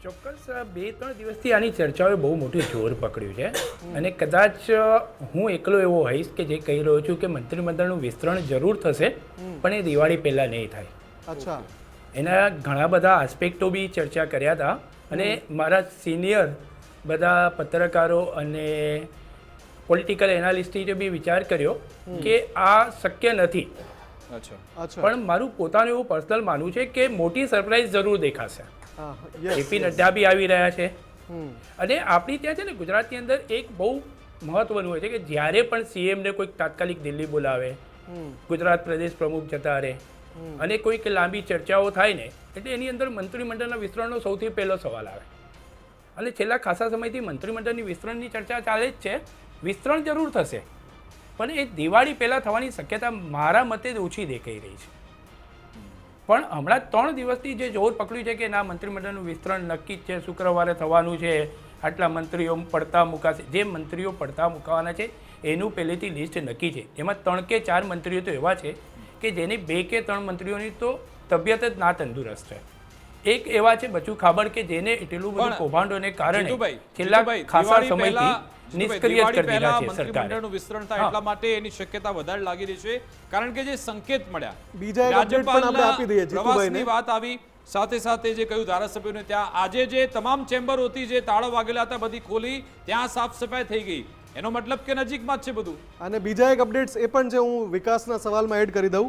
ચોક્કસ 2-3 દિવસથી આની ચર્ચાઓએ બહુ મોટું જોર પકડ્યું છે અને કદાચ હું એકલો એવો હોઈશ કે જે કહી રહ્યો છું કે મંત્રીમંડળનું વિસ્તરણ જરૂર થશે, પણ એ દિવાળી પહેલાં નહીં થાય. અચ્છા. એના ઘણા બધા આસ્પેક્ટો બી ચર્ચા કર્યા હતા અને મારા સિનિયર બધા પત્રકારો અને પોલિટિકલ એનાલિસ્ટે બી વિચાર કર્યો કે આ શક્ય નથી. પણ મારું પોતાનું એવું પર્સનલ માનવું છે કે મોટી સરપ્રાઈઝ જરૂર દેખાશે. જેપી નડ્ડા બી આવી રહ્યા છે અને આપણી ત્યાં છે ને ગુજરાતની અંદર એક બહુ મહત્વનું હોય છે કે જ્યારે પણ સીએમને કોઈક તાત્કાલિક દિલ્હી બોલાવે, ગુજરાત પ્રદેશ પ્રમુખ જતા રહે અને કોઈક લાંબી ચર્ચાઓ થાય ને, એટલે એની અંદર મંત્રીમંડળના વિસ્તરણનો સૌથી પહેલો સવાલ આવે. અને છેલ્લા ખાસા સમયથી મંત્રીમંડળની વિસ્તરણની ચર્ચા ચાલે જ છે. વિસ્તરણ જરૂર થશે, પણ એ દિવાળી પહેલાં થવાની શક્યતા મારા મતે ઓછી દેખાઈ રહી છે. પણ હમણાં 3 દિવસથી જે જોર પકડ્યું છે કે ના, મંત્રીમંડળનું વિસ્તરણ નક્કી જ છે, શુક્રવારે થવાનું છે, આટલા મંત્રીઓ પડતા મુકાશે. જે મંત્રીઓ પડતા મુકાવાના છે એનું પહેલેથી લિસ્ટ નક્કી છે. એમાં 3 કે 4 મંત્રીઓ તો એવા છે કે જેની 2 કે 3 મંત્રીઓની તો તબિયત જ ના તંદુરસ્ત છે. એક એવા છે બચુ ખાબર કે જેને એટલું બધું કૌભાંડોને કારણે છેલ્લા ખાસા સમયથી નિષ્ક્રિય કરી દીધા છે સરકારે. મંત્રીમંડળનું વિસ્તરણ થાય એટલા માટે એની શક્યતા વધારે લાગી રહી છે, કારણ કે જે સંકેત મળ્યા, બીજા એક અપડેટ પણ આપણે આપી દઈએ પ્રવાસની વાત આવી, સાથે સાથે જે કહ્યું ધારાસભ્યોને ત્યાં આજે જે તમામ ચેમ્બરો હતી જે તાળા વાગેલા હતા બધી ખોલી, ત્યાં સાફ સફાઈ થઈ ગઈ. એનો મતલબ કે નજીકમાં જ છે બધું. અને બીજા એક અપડેટ્સ એ પણ છે, હું વિકાસના સવાલમાં એડ કરી દઉં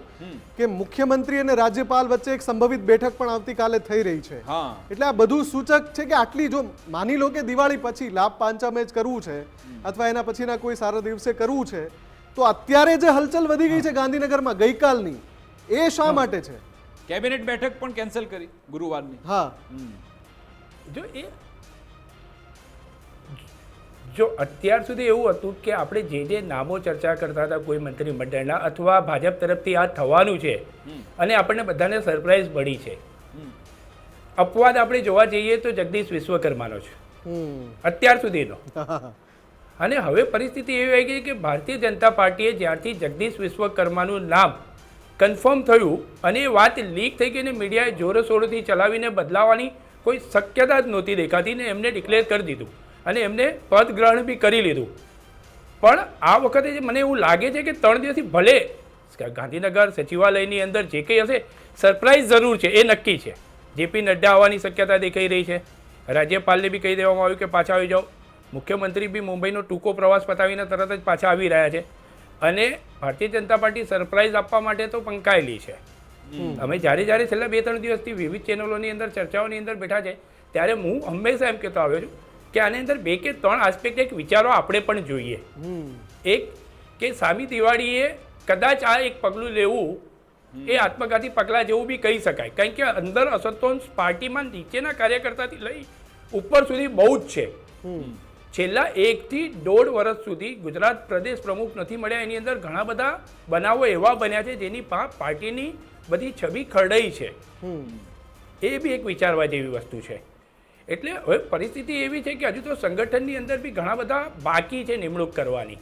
કે મુખ્યમંત્રી અને રાજ્યપાલ વચ્ચે એક સંભવિત બેઠક પણ આવતીકાલે થઈ રહી છે. એટલે આ બધું સૂચક છે કે આટલી, જો માની લો કે દિવાળી પછી લાભ પાંચમે જ કરવું છે અથવા એના પછીના કોઈ સારા દિવસે કરવું છે, તો અત્યારે જે હલચલ વધી ગઈ છે ગાંધીનગરમાં ગઈકાલની, એ શા માટે છે? કેબિનેટ બેઠક પણ કેન્સલ કરી ગુરુવારની. જો અત્યાર સુધી એવું હતું કે આપણે જે નામો ચર્ચા કરતા હતા કોઈ મંત્રીમંડળના અથવા ભાજપ તરફથી આ થવાનું છે અને આપણને બધાને સરપ્રાઈઝ મળી છે. અપવાદ આપણે જોવા જઈએ તો જગદીશ વિશ્વકર્માનો છે અત્યાર સુધીનો. અને હવે પરિસ્થિતિ એવી આવી ગઈ કે ભારતીય જનતા પાર્ટીએ જ્યારથી જગદીશ વિશ્વકર્માનું નામ કન્ફર્મ થયું અને એ વાત લીક થઈ ગઈ અને મીડિયાએ જોરોશોરોથી ચલાવીને બદલાવાની કોઈ શક્યતા જ નહોતી દેખાતી ને એમને ડિક્લેર કરી દીધું અને એમને પદ ગ્રહણ બી કરી લીધું. પણ આ વખતે મને એવું લાગે છે કે 3 દિવસથી ભલે ગાંધીનગર સચિવાલયની અંદર જે કંઈ હશે સરપ્રાઈઝ જરૂર છે, એ નક્કી છે. જેપી નડ્ડા આવવાની શક્યતા દેખાઈ રહી છે. રાજ્યપાલને બી કહી દેવામાં આવ્યું કે પાછા આવી જાઓ. મુખ્યમંત્રી બી મુંબઈનો ટૂંકો પ્રવાસ પતાવીને તરત જ પાછા આવી રહ્યા છે. અને ભારતીય જનતા પાર્ટી સરપ્રાઈઝ આપવા માટે તો પંકાયેલી છે. અમે જ્યારે છેલ્લા 2-3 દિવસથી વિવિધ ચેનલોની અંદર ચર્ચાઓની અંદર બેઠા છે ત્યારે હું હંમેશા એમ કહેતો આવ્યો છું કે આની અંદર 2 કે 3 આસ્પેક્ટ એક વિચારો આપણે પણ જોઈએ. એક કે સામી દિવાળીએ કદાચ આ એક પગલું લેવું એ આત્મઘાતી પગલાં જેવું બી કહી શકાય, કારણ કે અંદર અસંતોષ પાર્ટીમાં નીચેના કાર્યકર્તાથી લઈ ઉપર સુધી બહુ જ છે. છેલ્લા 1 થી 1.5 વર્ષ સુધી ગુજરાત પ્રદેશ પ્રમુખ નથી મળ્યા. એની અંદર ઘણા બધા બનાવો એવા બન્યા છે જેની પાર્ટીની બધી છબી ખરડાઈ છે. એ બી એક વિચારવા જેવી વસ્તુ છે. એટલે હવે પરિસ્થિતિ એવી છે કે હજુ તો સંગઠનની અંદર બી ઘણા બધા બાકી છે નિમણૂક કરવાની,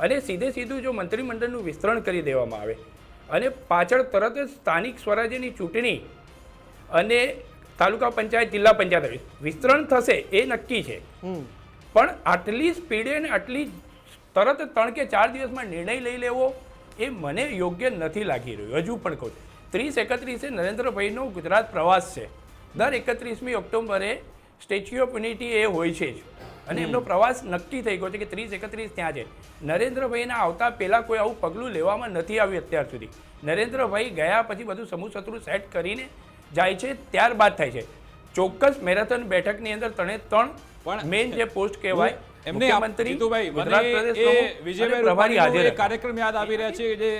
અને સીધું જો મંત્રીમંડળનું વિસ્તરણ કરી દેવામાં આવે અને પાછળ તરત જ સ્થાનિક સ્વરાજ્યની ચૂંટણી અને તાલુકા પંચાયત જિલ્લા પંચાયત વિસ્તરણ થશે એ નક્કી છે. પણ આટલી સ્પીડે અને આટલી તરત 3 કે 4 દિવસમાં નિર્ણય લઈ લેવો એ મને યોગ્ય નથી લાગી રહ્યું. હજુ પણ કહું 30-31 નરેન્દ્રભાઈનો ગુજરાત પ્રવાસ છે. દર 31મી ઓક્ટોબરે સ્ટેચ્યુ ઓફ યુનિટી એ હોય છે જ, અને એમનો પ્રવાસ નક્કી થઈ ગયો છે કે 30-31 ત્યાં છે. નરેન્દ્રભાઈના આવતા પહેલાં કોઈ આવું પગલું લેવામાં નથી આવ્યું અત્યાર સુધી. નરેન્દ્રભાઈ ગયા પછી બધું સમૂહ શત્રુ સેટ કરીને જાય છે, ત્યારબાદ થાય છે. ચોક્કસ મેરેથોન બેઠકની અંદર 3 મેઇન જે પોસ્ટ કહેવાય એમને મુખ્યમંત્રી, જીતુભાઈ, ગુજરાત મને પ્રદેશ એ પ્રમુખ વિજયભાઈ અને પ્રભારી રૂપાણીનો હાજર એક કાર્યક્રમ યાદ આવી રહ્યા છે જે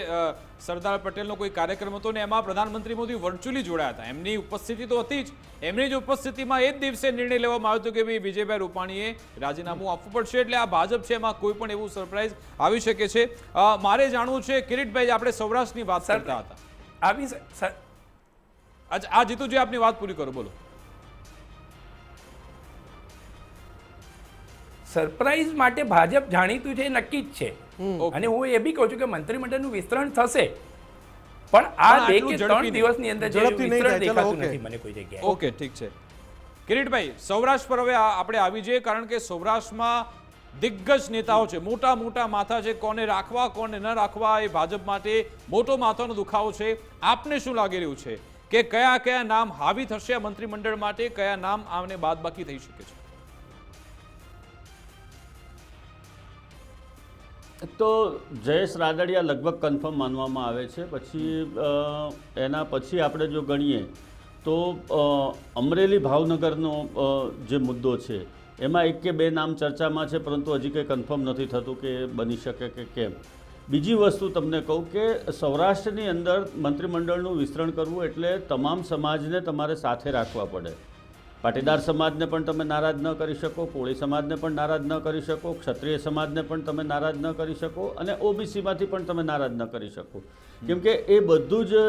સરદાર પટેલનો કોઈ કાર્યક્રમ હતો ને એમાં પ્રધાનમંત્રી મોદી વર્ચ્યુઅલી જોડાયા હતા. એમની ઉપસ્થિતિ તો હતી જ, એમની જ ઉપસ્થિતિમાં એ જ દિવસે નિર્ણય લેવામાં આવ્યો હતો કે ભાઈ વિજયભાઈ રૂપાણીએ રાજીનામું આપવું પડશે. એટલે આ ભાજપ છે એમાં કોઈ પણ એવું સરપ્રાઈઝ આવી શકે છે. મારે જાણવું છે કિરીટભાઈ, આપણે સૌરાષ્ટ્રની વાત કરતા હતા. આવી આ જીતુજી આપની વાત પૂરી કરો, બોલો. સરપ્રાઈઝ માટે ભાજપ જાણીતું છે, નક્કી જ છે. અને હું એ બી કહું છું કે મંત્રીમંડળનું વિસ્તરણ થશે, પણ આ 2 કે 3 દિવસની અંદર જે વિસ્તરણ દેખાતું નથી મને કોઈ જગ્યાએ. ઓકે, ઠીક છે. કિરીટભાઈ, સૌરાષ્ટ્ર પર હવે આપણે આવી જઈએ, કારણ કે સૌરાષ્ટ્રમાં દિગ્ગજ નેતાઓ છે, મોટા મોટા માથા છે. કોને રાખવા કોને ન રાખવા એ ભાજપ માટે મોટો માથાનો દુખાવો છે. આપને શું લાગી રહ્યું છે કે કયા કયા નામ હાવી થશે આ મંત્રીમંડળ માટે, કયા નામ આમને બાદબાકી થઈ શકે છે? તો જયેશ રાદડિયા લગભગ કન્ફર્મ માનવામાં આવે છે. પછી એના પછી આપણે જો ગણીએ તો અમરેલી ભાવનગરનો જે મુદ્દો છે એમાં 1 કે 2 નામ ચર્ચામાં છે, પરંતુ હજી કંઈ કન્ફર્મ નથી થતું કે બની શકે કે કેમ. બીજી વસ્તુ તમને કહું કે સૌરાષ્ટ્રની અંદર મંત્રીમંડળનું વિસ્તરણ કરવું એટલે તમામ સમાજને તમારે સાથે રાખવા પડે. પાટીદાર સમાજને પણ તમે નારાજ ન કરી શકો, કોળી સમાજને પણ નારાજ ન કરી શકો, ક્ષત્રિય સમાજને પણ તમે નારાજ ન કરી શકો, અને ઓબીસીમાંથી પણ તમે નારાજ ન કરી શકો. કેમ કે એ બધું જ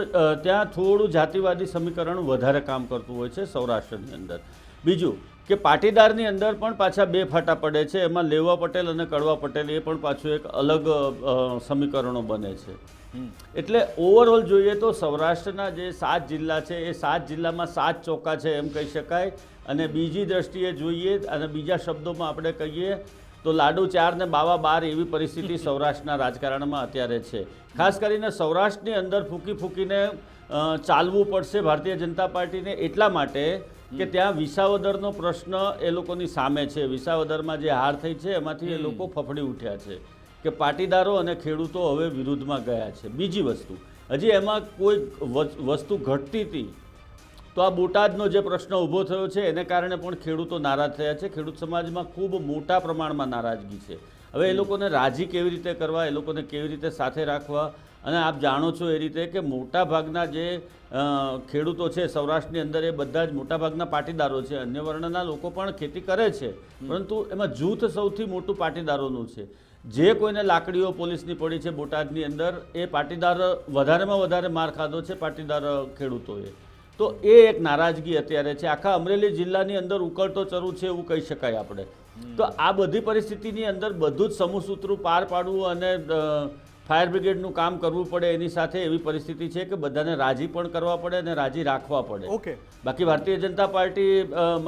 ત્યાં થોડું જાતિવાદી સમીકરણ વધારે કામ કરતું હોય છે સૌરાષ્ટ્રની અંદર. બીજું કે પાટીદારની અંદર પણ પાછા 2 ફાટા પડે છે. એમાં લેવા પટેલ અને કડવા પટેલ એ પણ પાછું એક અલગ સમીકરણો બને છે. એટલે ઓવરઓલ જોઈએ તો સૌરાષ્ટ્રના જે 7 જિલ્લા છે એ 7 જિલ્લામાં 7 ચોકા છે એમ કહી શકાય. અને બીજી દ્રષ્ટિએ જોઈએ અને બીજા શબ્દોમાં આપણે કહીએ તો લાડુ 4 ને બાવા 12 એવી પરિસ્થિતિ સૌરાષ્ટ્રના રાજકારણમાં અત્યારે છે. ખાસ કરીને સૌરાષ્ટ્રની અંદર ફૂંકી ફૂંકીને ચાલવું પડશે ભારતીય જનતા પાર્ટીને, એટલા માટે કે ત્યાં વિસાવદરનો પ્રશ્ન એ લોકોની સામે છે. વિસાવદરમાં જે હાર થઈ છે એમાંથી એ લોકો ફફડી ઉઠ્યા છે કે પાટીદારો અને ખેડૂતો હવે વિરુદ્ધમાં ગયા છે. બીજી વસ્તુ, હજી એમાં કોઈ વસ્તુ ઘટતી હતી તો આ બોટાદનો જે પ્રશ્ન ઊભો થયો છે એને કારણે પણ ખેડૂતો નારાજ થયા છે. ખેડૂત સમાજમાં ખૂબ મોટા પ્રમાણમાં નારાજગી છે. હવે એ લોકોને રાજી કેવી રીતે કરવા, એ લોકોને કેવી રીતે સાથે રાખવા. અને આપ જાણો છો એ રીતે કે મોટા ભાગના જે ખેડૂતો છે સૌરાષ્ટ્રની અંદર એ બધા જ મોટાભાગના પાટીદારો છે. અન્ય વર્ણના લોકો પણ ખેતી કરે છે, પરંતુ એમાં જૂથ સૌથી મોટું પાટીદારોનું છે. જે કોઈને લાકડીઓ પોલીસની પડી છે બોટાદની અંદર, એ પાટીદાર વધારેમાં વધારે માર ખાધો છે પાટીદાર ખેડૂતોએ. તો એ એક નારાજગી અત્યારે છે. આખા અમરેલી જિલ્લાની અંદર ઉકળતો ચરુ છે એવું કહી શકાય આપણે. તો આ બધી પરિસ્થિતિની અંદર બધું જ સમૂહ સૂત્રું પાર પાડવું અને ફાયર બ્રિગેડનું કામ કરવું પડે, એની સાથે એવી પરિસ્થિતિ છે કે બધાને રાજી પણ કરવા પડે અને રાજી રાખવા પડે. ઓકે, બાકી ભારતીય જનતા પાર્ટી,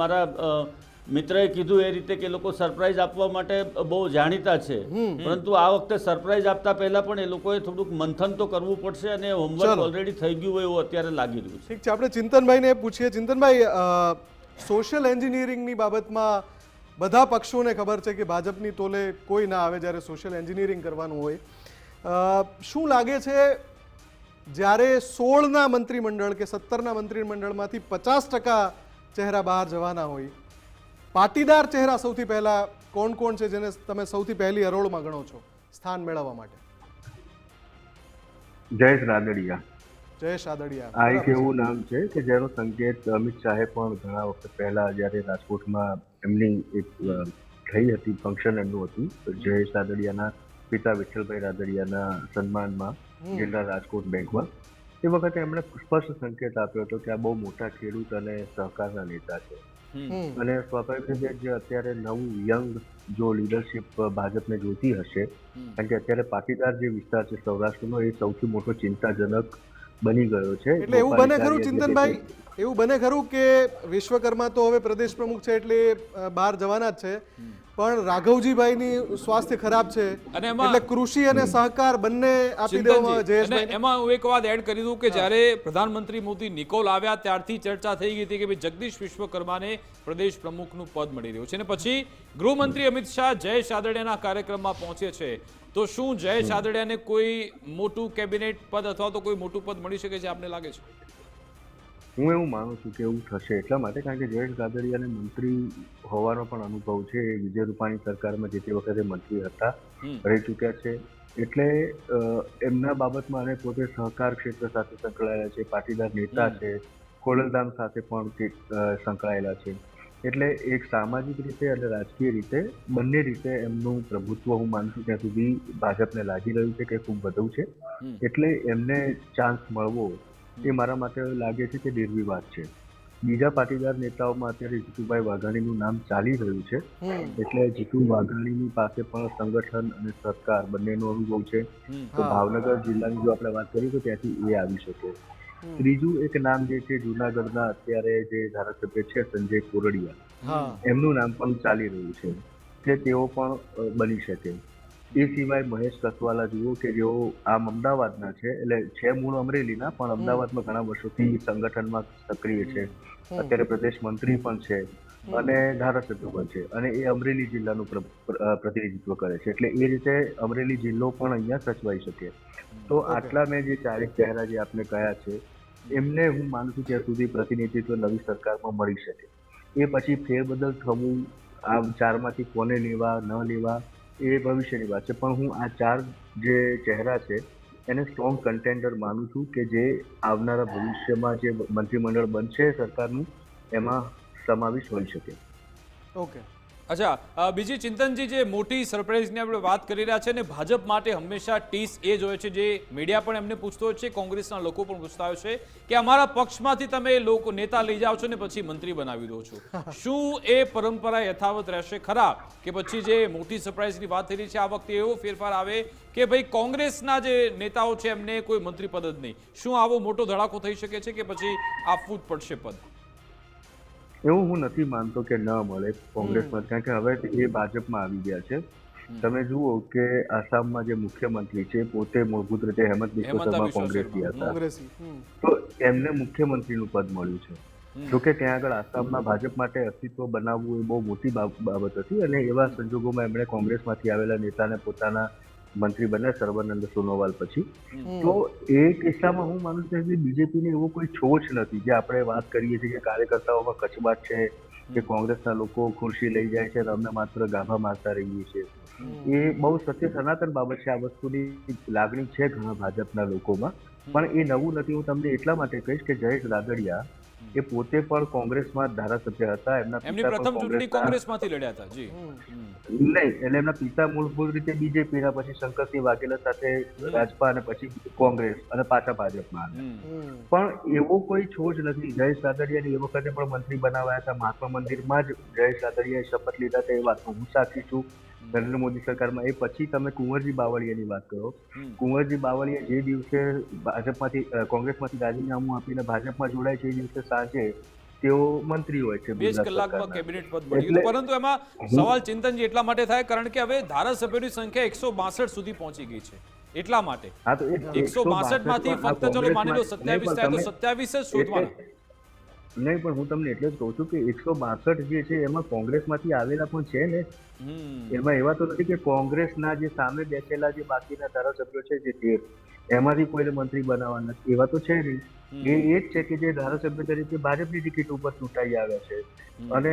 મારા મિત્રએ કીધું એ રીતે કે લોકો સરપ્રાઈઝ આપવા માટે બહુ જાણીતા છે, પરંતુ આ વખતે સરપ્રાઈઝ આપતા પહેલા પણ એ લોકોએ થોડુંક મંથન તો કરવું પડશે, અને હોમવર્ક ઓલરેડી થઈ ગયું હોય એવું અત્યારે લાગી રહ્યું છે. ઠીક છે, આપણે ચિંતનભાઈને પૂછીએ. ચિંતનભાઈ, સોશિયલ એન્જિનિયરિંગની બાબતમાં બધા પક્ષોને ખબર છે કે ભાજપની તોલે કોઈ ના આવે જ્યારે સોશિયલ એન્જિનિયરિંગ કરવાનું હોય. શું લાગે છે જ્યારે 16ના મંત્રીમંડળ કે 17ના મંત્રીમંડળમાંથી 50% ચહેરા બહાર જવાના હોય, પાટીદાર ચહેરા સૌથી પહેલા કોણ કોણ છે જેને તમે સૌથી પહેલી હરોળમાં ગણો છો સ્થાન મેળવવા માટે? જયેશ રાદડિયા. જયેશ આદડિયા. આ એક બરાબર છે. એવું નામ છે કે જેનો સંકેત અમિત શાહે પણ ઘણા વખત પહેલા જ્યારે રાજકોટમાં એમની એક થઈ હતી ફંક્શન એમનું હતું જયેશ રાદડિયાના પિતા વિઠ્ઠલભાઈ રાદડિયાના સન્માનમાં જિલ્લા રાજકોટ બેંકમાં. એ વખતે એમણે સ્પષ્ટ સંકેત આપ્યો હતો કે આ બહુ મોટા ખેડૂત અને સહકારના નેતા છે અને સ્વાભાવિક રીતે જે અત્યારે નવું યંગ જો લીડરશિપ ભાજપને જોઈતી હશે, કારણ કે અત્યારે પાટીદાર જે વિસ્તાર છે સૌરાષ્ટ્રનો એ સૌથી મોટો ચિંતાજનક બની ગયો છે. એટલે એવું બને ખરું ચિંતનભાઈ, એવું બને ખરું કે વિશ્વકર્મા તો હવે પ્રદેશ પ્રમુખ છે એટલે બહાર જવાના જ છે, પણ રાઘવજીભાઈની સ્વાસ્થ્ય ખરાબ છે અને એમાં એટલે કૃષિ અને સહકાર બંને આપી દેવામાં ચિંતનજી, જયેશભાઈ. અને એમાં હું એક વાત એડ કરી દઉં કે જ્યારે પ્રધાનમંત્રી મોદી નિકોલ આવ્યા ત્યારથી ચર્ચા થઈ ગઈ હતી કે ભાઈ જગદીશ વિશ્વકર્માને પ્રદેશ પ્રમુખનું પદ મળી રહ્યું છે અને પછી ગૃહમંત્રી અમિત શાહ જયેશ આદડિયાના કાર્યક્રમમાં પહોંચે છે, તો શું જયેશ આદડિયાને કોઈ મોટું કેબિનેટ પદ અથવા તો કોઈ મોટું પદ મળી શકે છે આપને લાગે છે? હું એવું માનું છું કે એવું થશે એટલા માટે કારણ કે જયેશ રાદડિયાને મંત્રી હોવાનો પણ અનુભવ છે. એ વિજય રૂપાણી સરકારમાં જે તે વખતે મંત્રી હતા, રહી ચૂક્યા છે. એટલે એમના બાબતમાં અને પોતે સહકાર ક્ષેત્ર સાથે સંકળાયેલા છે, પાટીદાર નેતા છે, ખોડલધામ સાથે પણ સંકળાયેલા છે. એટલે એક સામાજિક રીતે અને રાજકીય રીતે બંને રીતે એમનું પ્રભુત્વ હું માનું છું ત્યાં સુધી ભાજપને લાગી રહ્યું છે કે ખૂબ વધુ છે. એટલે એમને ચાન્સ મળવો એ મારા માટે લાગે છે કે નિર્વિવાદ છે. બીજા પાટીદાર નેતાઓમાં અત્યારે જીતુભાઈ વાઘાણીનું નામ ચાલી રહ્યું છે, એટલે જીતુ વાઘાણીની પાસે પણ સંગઠન અને સરકાર બંનેનો અનુભવ છે. તો ભાવનગર જિલ્લાની જો આપણે વાત કરીએ તો ત્યાંથી એ આવી શકે. ત્રીજું એક નામ જે છે જુનાગઢના અત્યારે જે ધારાસભ્ય છે સંજય કોરડિયા, એમનું નામ પણ ચાલી રહ્યું છે કે તેઓ પણ બની શકે. એ સિવાય મહેશ કસવાલા જુઓ કે જેઓ આમ અમદાવાદના છે, એટલે છે મૂળ અમરેલીના પણ અમદાવાદમાં ઘણા વર્ષોથી સંગઠનમાં સક્રિય છે, અત્યારે પ્રદેશ મંત્રી પણ છે અને ધારાસભ્ય પણ છે અને એ અમરેલી જિલ્લાનું પ્રતિનિધિત્વ કરે છે. એટલે એ રીતે અમરેલી જિલ્લો પણ અહીંયા સચવાઈ શકે. તો આટલા મેં જે ચારેક ચહેરા જે આપને કહ્યા છે એમને હું માનું છું ત્યાં સુધી પ્રતિનિધિત્વ નવી સરકારમાં મળી શકે. એ પછી ફેરબદલ થવું, આ ચારમાંથી કોને લેવા ન લેવા એ ભવિષ્યની વાત છે, પણ હું આ ચાર જે ચહેરા છે એને સ્ટ્રોંગ કન્ટેન્ડર માનું છું કે જે આવનારા ભવિષ્યમાં જે મંત્રીમંડળ બનશે સરકારનું એમાં સમાવેશ હોઈ શકે. ઓકે. અચ્છા, બીજી ચિંતનજી, જે મોટી સરપ્રાઇઝની આપણે વાત કરી રહ્યા છે ને ભાજપ માટે હંમેશા ટીસ એ જ હોય છે, જે મીડિયા પણ એમને પૂછતો હોય છે, કોંગ્રેસના લોકો પણ પૂછતા હોય છે કે અમારા પક્ષમાંથી તમે લોકો નેતા લઈ જાઓ છો ને પછી મંત્રી બનાવી દો છો. શું એ પરંપરા યથાવત રહેશે ખરા કે પછી જે મોટી સરપ્રાઇઝની વાત થઈ રહી છે આ વખતે એવો ફેરફાર આવે કે ભાઈ કોંગ્રેસના જે નેતાઓ છે એમને કોઈ મંત્રી પદ જ નહીં? શું આવો મોટો ધડાકો થઈ શકે છે કે પછી આપવું જ પડશે પદ? એવું હું નથી માનતો કે ન મળે કોંગ્રેસમાં, કારણ કે હવે એ ભાજપમાં આવી ગયા છે. તમે જુઓ કે આસામમાં જે મુખ્યમંત્રી છે પોતે મૂળભૂત રીતે હેમંત બિસ્વ શર્મા કોંગ્રેસી હતા, તો એમને મુખ્યમંત્રીનું પદ મળ્યું છે. જોકે ત્યાં આગળ આસામમાં ભાજપ માટે અસ્તિત્વ બનાવવું એ બહુ મોટી બાબત હતી અને એવા સંજોગોમાં એમણે કોંગ્રેસમાંથી આવેલા નેતાને પોતાના મંત્રી બન્યા સર્વાનંદ સોનોવાલ પછી. તો એ કિસ્સામાં હું માનું છું કે બીજેપીને એવો કોઈ છોછ નથી જે આપણે વાત કરીએ છીએ કે કાર્યકર્તાઓમાં કચબાટ છે કે કોંગ્રેસના લોકો ખુરશી લઈ જાય છે અને અમને માત્ર ગાભા મારતા રહીએ છીએ. એ બહુ સત્ય સનાતન બાબત છે. આ વસ્તુની લાગણી છે ઘણા ભાજપના લોકોમાં, પણ એ નવું નથી. હું તમને એટલા માટે કહીશ કે જયેશ રાદડિયા એ પોતે પણ કોંગ્રેસમાં ધારાસભ્ય હતા. એમની પ્રથમ ચૂંટણી કોંગ્રેસમાંથી લડ્યા હતા. જી નહીં, એટલે એમના પિતા મૂળભૂત રીતે બીજેપીના, પછી શંકરસિંહ વાઘેલા સાથે રાજપા અને પછી કોંગ્રેસ અને પાછા ભાજપમાં આવ્યા. પણ એવો કોઈ છોજ નથી. જયેશ રાદડિયાને એ વખતે પણ મંત્રી બનાવાયા હતા. મહાત્મા મંદિરમાં જ જયેશ રાદડિયાએ શપથ લીધા હતા, એ વાતનો હું સાક્ષી છું. નરેન્દ્ર મોદી સરકારમાં. એ પછી તમે કુંવરજી બાવળિયાની વાત કરો. કુંવરજી બાવળિયા જે દિવસે ભાજપમાંથી કોંગ્રેસમાંથી રાજીનામું આપીને ભાજપમાં જોડાય છે એ દિવસે સાંજે તેઓ મંત્રી હોય છે. 20 કલાકમાં કેબિનેટ પદ મળી ગયું. પરંતુ એમાં સવાલ ચિંતનજી એટલા માટે થાય કારણ કે હવે ધારાસભ્યોની સંખ્યા 162 સુધી પહોંચી ગઈ છે, એટલા માટે 162 માંથી ફક્ત ચલો માની લો 27 થાય તો 27 જ શોધવાના. નહીં, પણ હું તમને એટલે જ કહું છું કે 162 જે છે એમાં કોંગ્રેસમાંથી આવેલા પણ છે ને. એમાં એવા તો નથી કે કોંગ્રેસના જે સામે બેસેલા જે બાકીના ધારાસભ્યો છે જે 13 એમાંથી કોઈને મંત્રી બનાવવાના એવા તો છે નહીં. એ જ છે કે જે ધારાસભ્ય તરીકે ભાજપની ટિકિટ ઉપર ચૂંટાઈ આવ્યા છે અને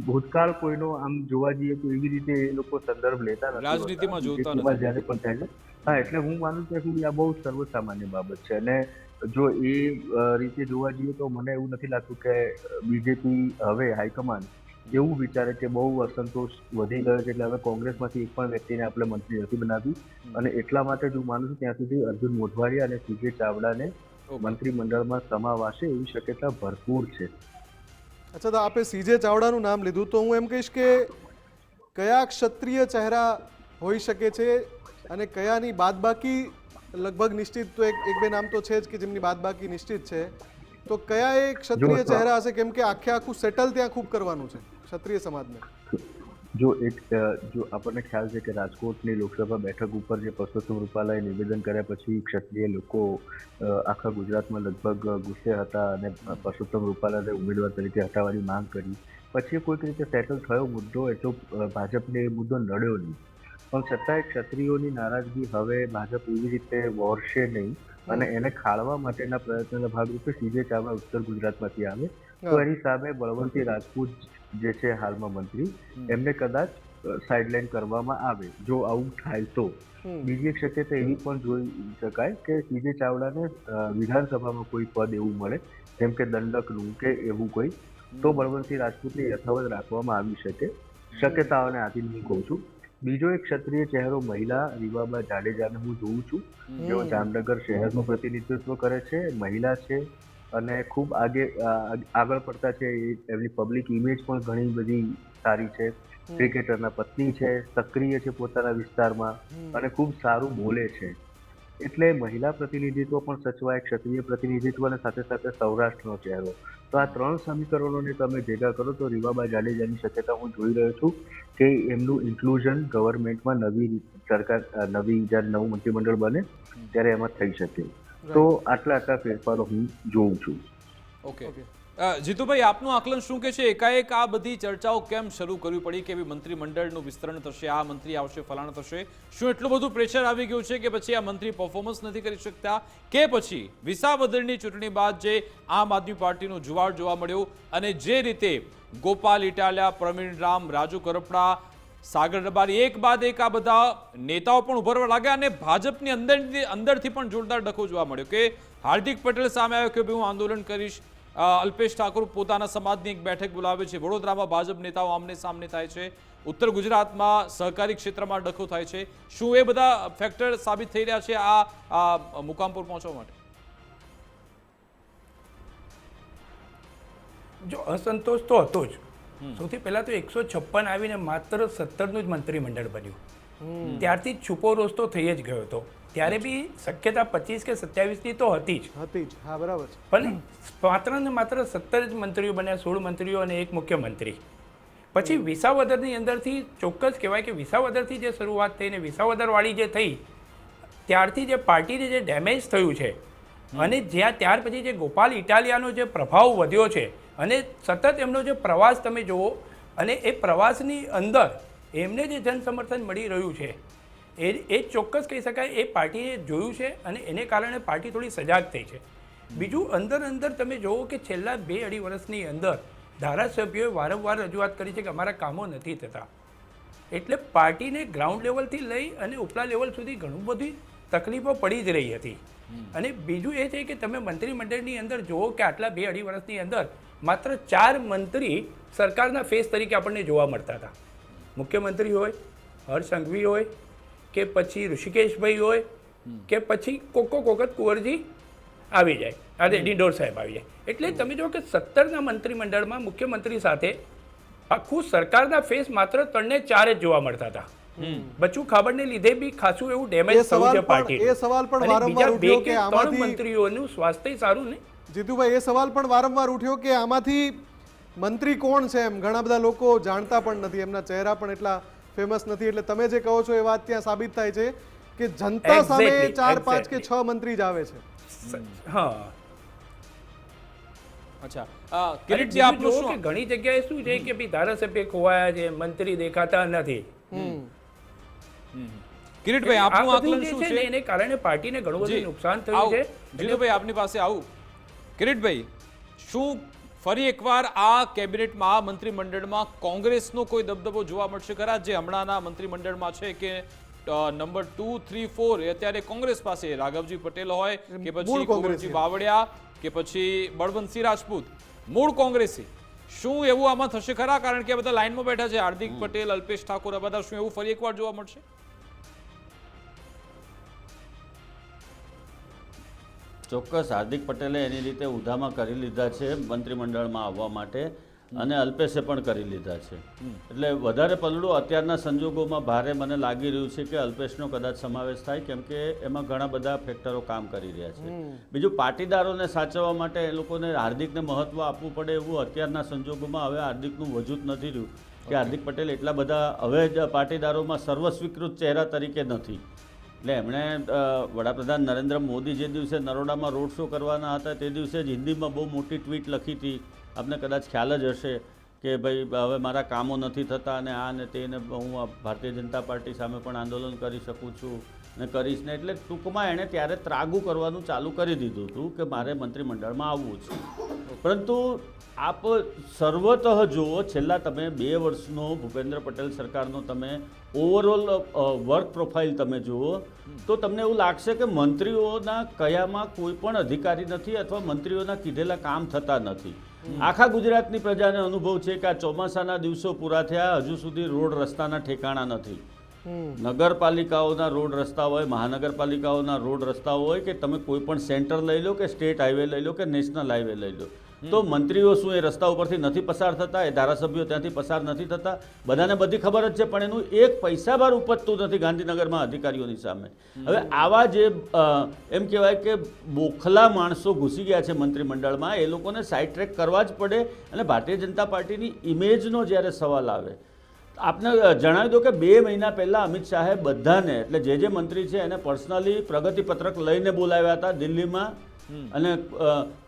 ભૂતકાળ કોઈનો આમ જોવા જઈએ તો એવી રીતે એ લોકો સંદર્ભ લેતા નથી. રાજનીતિમાં જોતા નથી. જ્યારે પણ થાય છે હા, એટલે હું માનું ત્યાં સુધી આ બહુ સર્વસામાન્ય બાબત છે. અને જો એ રીતે જોવા જઈએ તો મને એવું નથી લાગતું કે બીજેપી હવે હાઈકમાન્ડ એવું વિચારે કે બહુ અસંતોષ વધી ગયો છે એટલે હવે કોંગ્રેસમાંથી એક પણ વ્યક્તિને આપણે મંત્રી નથી બનાવી. અને એટલા માટે જ હું માનું છું ત્યાં સુધી અર્જુન મોઢવાડિયા અને સીજે ચાવડાને મંત્રીમંડળમાં સમાવાશે એવી શક્યતા ભરપૂર છે. અચ્છા, તો આપે સીજે ચાવડાનું નામ લીધું તો હું એમ કહીશ કે કયા ક્ષત્રિય ચહેરા હોઈ શકે છે અને કયાની બાદબાકી લગભગ નિશ્ચિત, તો એક બે નામ તો છે જ કે જેમની બાદબાકી નિશ્ચિત છે, તો કયા એ ક્ષત્રિય ચહેરા હશે? કેમ કે આખું સેટલ ત્યાં ખૂબ કરવાનું છે ક્ષત્રિય સમાજને. જો આપણને ખ્યાલ છે કે રાજકોટની લોકસભા બેઠક ઉપર જે પરસોત્તમ રૂપાલાએ નિવેદન કર્યા પછી ક્ષત્રિય લોકો આખા ગુજરાતમાં લગભગ ગુસ્સે હતા અને પરસોત્તમ રૂપાલાને ઉમેદવાર તરીકે હટાવવાની માંગ કરી. પછી કોઈક રીતે સેટલ થયો મુદ્દો, એટલો ભાજપને એ મુદ્દો નડ્યો નહીં. પણ છતાંય ક્ષત્રિયોની નારાજગી હવે ભાજપ એવી રીતે વોરશે નહીં અને એને ખાળવા માટેના પ્રયત્નના ભાગરૂપે સીજે ચાવડા ઉત્તર ગુજરાતમાંથી આવે તો એની સામે બળવંતસિંહ રાજપૂત જે છે હાલમાં મંત્રી, એમને કદાચ સાઇડલાઇન કરવામાં આવે. જો આવું થાય તો બીજી એક શક્યતા એવી પણ જોઈ શકાય કે સીજે ચાવડાને વિધાનસભામાં કોઈ પદ એવું મળે જેમ કે દંડકનું કે એવું કોઈ, તો બળવંતસિંહ રાજપૂતને યથાવત રાખવામાં આવી શકે. શક્યતાઓને આધીન હું કહું છું. બીજો એક ક્ષત્રિય ચહેરો મહિલા રીવાબા જાડેજાને હું જોઉં છું, જેઓ જામનગર શહેરનું પ્રતિનિધિત્વ કરે છે, મહિલા છે અને ખૂબ આગળ પડતા છે. એમની પબ્લિક ઇમેજ પણ ઘણી બધી સારી છે. ક્રિકેટરના પત્ની છે, સક્રિય છે પોતાના વિસ્તારમાં અને ખૂબ સારું બોલે છે. એટલે મહિલા પ્રતિનિધિત્વ પણ સચવાય, ક્ષત્રિય પ્રતિનિધિત્વ અને સાથે સાથે સૌરાષ્ટ્રનો ચહેરો. તો આ ત્રણ સમીકરણોને તમે ભેગા કરો તો રીવાબા જાડેજાની શક્યતા હું જોઈ રહ્યો છું કે એમનું ઇન્ક્લુઝન ગવર્મેન્ટમાં નવી જ્યારે નવું મંત્રીમંડળ બને ત્યારે એમાં થઈ શકે. તો આટલા ફેરફારો હું જોઉં છું. ઓકે, જીતુભાઈ, આપનું આકલન શું કે છે? એકાએક આ બધી ચર્ચાઓ કેમ શરૂ કરવી પડી કે મંત્રીમંડળનું વિસ્તરણ થશે, આ મંત્રી આવશે, ફલાણા થશે? શું એટલું બધું પ્રેશર આવી ગયું છે કે પછી આ મંત્રી પરફોર્મન્સ નથી કરી શકતા, કે પછી વિસાવદરની ચૂંટણી બાદ જે આમ આદમી પાર્ટીનો જુવાળ જોવા મળ્યો અને જે રીતે ગોપાલ ઇટાલિયા, પ્રવીણ રામ, રાજુ કરપડા, સાગર રબારી એક બાદ એક આ બધા નેતાઓ પણ ઉભરવા લાગ્યા અને ભાજપની અંદરથી પણ જોરદાર ડખો જોવા મળ્યો કે હાર્દિક પટેલ સામે આવ્યો કે હું આંદોલન કરીશ, અલ્પેશ ઠાકોર પોતાના સમાજની એક બેઠક બોલાવે છે, વડોદરામાં ભાજપ નેતાઓ આમને સામને થાય છે, ઉત્તર ગુજરાતમાં સહકારી ક્ષેત્રમાં ડખો થાય છે. શું એ બધા ફેક્ટર સાબિત થઈ રહ્યા છે આ મુકામ પર પહોંચવા માટે? જો અસંતોષ તો હતો જ. સૌથી પહેલા તો 156 આવીને માત્ર 17નું જ મંત્રીમંડળ બન્યું. ત્યારથી છુપો રોષ તો થઈ જ ગયો હતો. ત્યારે બી શક્યતા 25 કે 27ની તો હતી જ. હા, બરાબર છે. પણ માત્ર ને માત્ર 17 જ મંત્રીઓ બન્યા, 16 મંત્રીઓ અને એક મુખ્યમંત્રી. પછી વિસાવદરની અંદરથી ચોક્કસ કહેવાય કે વિસાવદરથી જે શરૂઆત થઈ ને વિસાવદરવાળી જે થઈ ત્યારથી જે પાર્ટીને જે ડેમેજ થયું છે અને ત્યાર પછી જે ગોપાલ ઇટાલિયાનો જે પ્રભાવ વધ્યો છે અને સતત એમનો જે પ્રવાસ તમે જુઓ અને એ પ્રવાસની અંદર એમને જે જન સમર્થન મળી રહ્યું છે એ ચોક્કસ કહી શકાય એ પાર્ટીએ જોયું છે અને એને કારણે પાર્ટી થોડી સજાગ થઈ છે. બીજું અંદર તમે જુઓ કે છેલ્લા 2-2.5 વર્ષની અંદર ધારાસભ્યોએ વારંવાર રજૂઆત કરી છે કે અમારા કામો નથી થતા. એટલે પાર્ટીને ગ્રાઉન્ડ લેવલથી લઈ અને ઉપલા લેવલ સુધી ઘણું બધી તકલીફો પડી જ રહી હતી. અને બીજું એ છે કે તમે મંત્રીમંડળની અંદર જુઓ કે આટલા 2-2.5 વર્ષની અંદર માત્ર 4 મંત્રી સરકારના ફેસ તરીકે આપણને જોવા મળતા હતા. મુખ્યમંત્રી હોય, હર્ષ સંઘવી હોય કે પછી ઋષિકેશભાઈ હોય કે પછી કોક વખત કુંવરજી આવી જાય, આજે ડિંડોર સાહેબ આવી જાય. એટલે તમે જુઓ કે 17ના મંત્રીમંડળમાં મુખ્યમંત્રી સાથે આખું સરકારના ફેસ માત્ર 3-4 જ જોવા મળતા હતા. બચ્ચું ખાબડને લીધે બી ખાસું એવું ડેમેજ થયું છે પાર્ટી. એ સવાલ પણ વારંવાર ઉઠ્યો કે આમાંથી મંત્રીઓનું સ્વાસ્થ્ય સારું ને. જીતુભાઈ, એ સવાલ પણ વારંવાર ઉઠ્યો કે આમાંથી મંત્રી કોણ છે એમ ઘણા બધા લોકો જાણતા પણ નથી, એમના ચહેરા પણ એટલા ફેમસ નથી. એટલે તમે જે કહો છો એ વાત ત્યાં સાબિત થાય છે કે જનતા સામે 4, 5 કે 6 મંત્રી જ આવે છે. હા, અચ્છા, કિરીટજી આપનું શું? ઘણી જગ્યાએ શું છે કે ભાઈ ધારાસભ્ય ખોવાયા છે, મંત્રી દેખાતા નથી. કિરીટભાઈ, આપનું આકલન શું છે? એને કારણે પાર્ટીને ઘણું બધું નુકસાન થયું છે. જીતુભાઈ, આપની પાસે આવું. કિરીટભાઈ, શું ફરી એકવાર આ કેબિનેટમાં, આ મંત્રીમંડળમાં કોંગ્રેસનો કોઈ દબદબો જોવા મળશે ખરા, જે હમણાંના મંત્રીમંડળમાં છે, કે નંબર 2, 3, 4 એ અત્યારે કોંગ્રેસ પાસે રાઘવજી પટેલ હોય કે પછી મૂળ કોંગ્રેસી. કુંવરજી બાવળિયા કે પછી બળવંતસિંહ રાજપૂત, મૂળ કોંગ્રેસી. શું એવું આમાં થશે ખરા? કારણ કે આ બધા લાઈનમાં બેઠા છે, હાર્દિક પટેલ, અલ્પેશ ઠાકોર, આ બધા. શું એવું ફરી એકવાર જોવા મળશે? ચોક્કસ હાર્દિક પટેલે એની રીતે ઉધામાં કરી લીધા છે મંત્રીમંડળમાં આવવા માટે, અને અલ્પેશે પણ કરી લીધા છે. એટલે વધારે પલડું અત્યારના સંજોગોમાં ભારે મને લાગી રહ્યું છે કે અલ્પેશનો કદાચ સમાવેશ થાય, કેમ કે એમાં ઘણા બધા ફેક્ટરો કામ કરી રહ્યા છે. બીજું, પાટીદારોને સાચવવા માટે એ લોકોને હાર્દિકને મહત્વ આપવું પડે એવું અત્યારના સંજોગોમાં હવે હાર્દિકનું વજૂદ નથી રહ્યું કે હાર્દિક પટેલ એટલા બધા હવે જ પાટીદારોમાં સર્વસ્વીકૃત ચહેરા તરીકે નથી. એટલે એમણે વડાપ્રધાન નરેન્દ્ર મોદી જે દિવસે નરોડામાં રોડ શો કરવાના હતા તે દિવસે જ હિન્દીમાં બહુ મોટી ટ્વીટ લખી હતી. આપને કદાચ ખ્યાલ જ હશે કે ભાઈ હવે મારા કામો નથી થતા અને આ ને તે ને હું ભારતીય જનતા પાર્ટી સામે પણ આંદોલન કરી શકું છું ને કરીશ ને. એટલે ટૂંકમાં એણે ત્યારે ત્રાગુ કરવાનું ચાલુ કરી દીધું હતું કે મારે મંત્રીમંડળમાં આવવું છે. પરંતુ આપ સર્વતઃ જુઓ, છેલ્લા તમે 2 વર્ષનો ભૂપેન્દ્ર પટેલ સરકારનો તમે ઓવરઓલ વર્ક પ્રોફાઇલ તમે જુઓ તો તમને એવું લાગશે કે મંત્રીઓના કયામાં કોઈ પણ અધિકારી નથી અથવા મંત્રીઓના કીધેલા કામ થતા નથી. આખા ગુજરાતની પ્રજાને અનુભવ છે કે આ ચોમાસાના દિવસો પૂરા થયા, હજુ સુધી રોડ રસ્તાના ઠેકાણા નથી. નગરપાલિકાઓના રોડ રસ્તા હોય, મહાનગરપાલિકાઓના રોડ રસ્તા હોય કે તમે કોઈ પણ સેન્ટર લઈ લો કે સ્ટેટ હાઈવે લઈ લો કે નેશનલ હાઈવે લઈ લો, તો મંત્રીઓ શું એ રસ્તા ઉપરથી નથી પસાર થતા? એ ધારાસભ્યો ત્યાંથી પસાર નથી થતા? બધાને બધી ખબર જ છે, પણ એનું એક પૈસા બાર ઉપજતું નથી ગાંધીનગરમાં અધિકારીઓની સામે. હવે આવા જે એમ કહેવાય કે બોખલા માણસો ઘૂસી ગયા છે મંત્રીમંડળમાં, એ લોકોને સાઇડ ટ્રેક કરવા જ પડે. અને ભારતીય જનતા પાર્ટીની ઇમેજનો જ્યારે સવાલ આવે, આપને જણાવી દો કે 2 મહિના પહેલાં અમિત શાહે બધાને, એટલે જે મંત્રી છે એને પર્સનલી પ્રગતિપત્રક લઈને બોલાવ્યા હતા દિલ્હીમાં, અને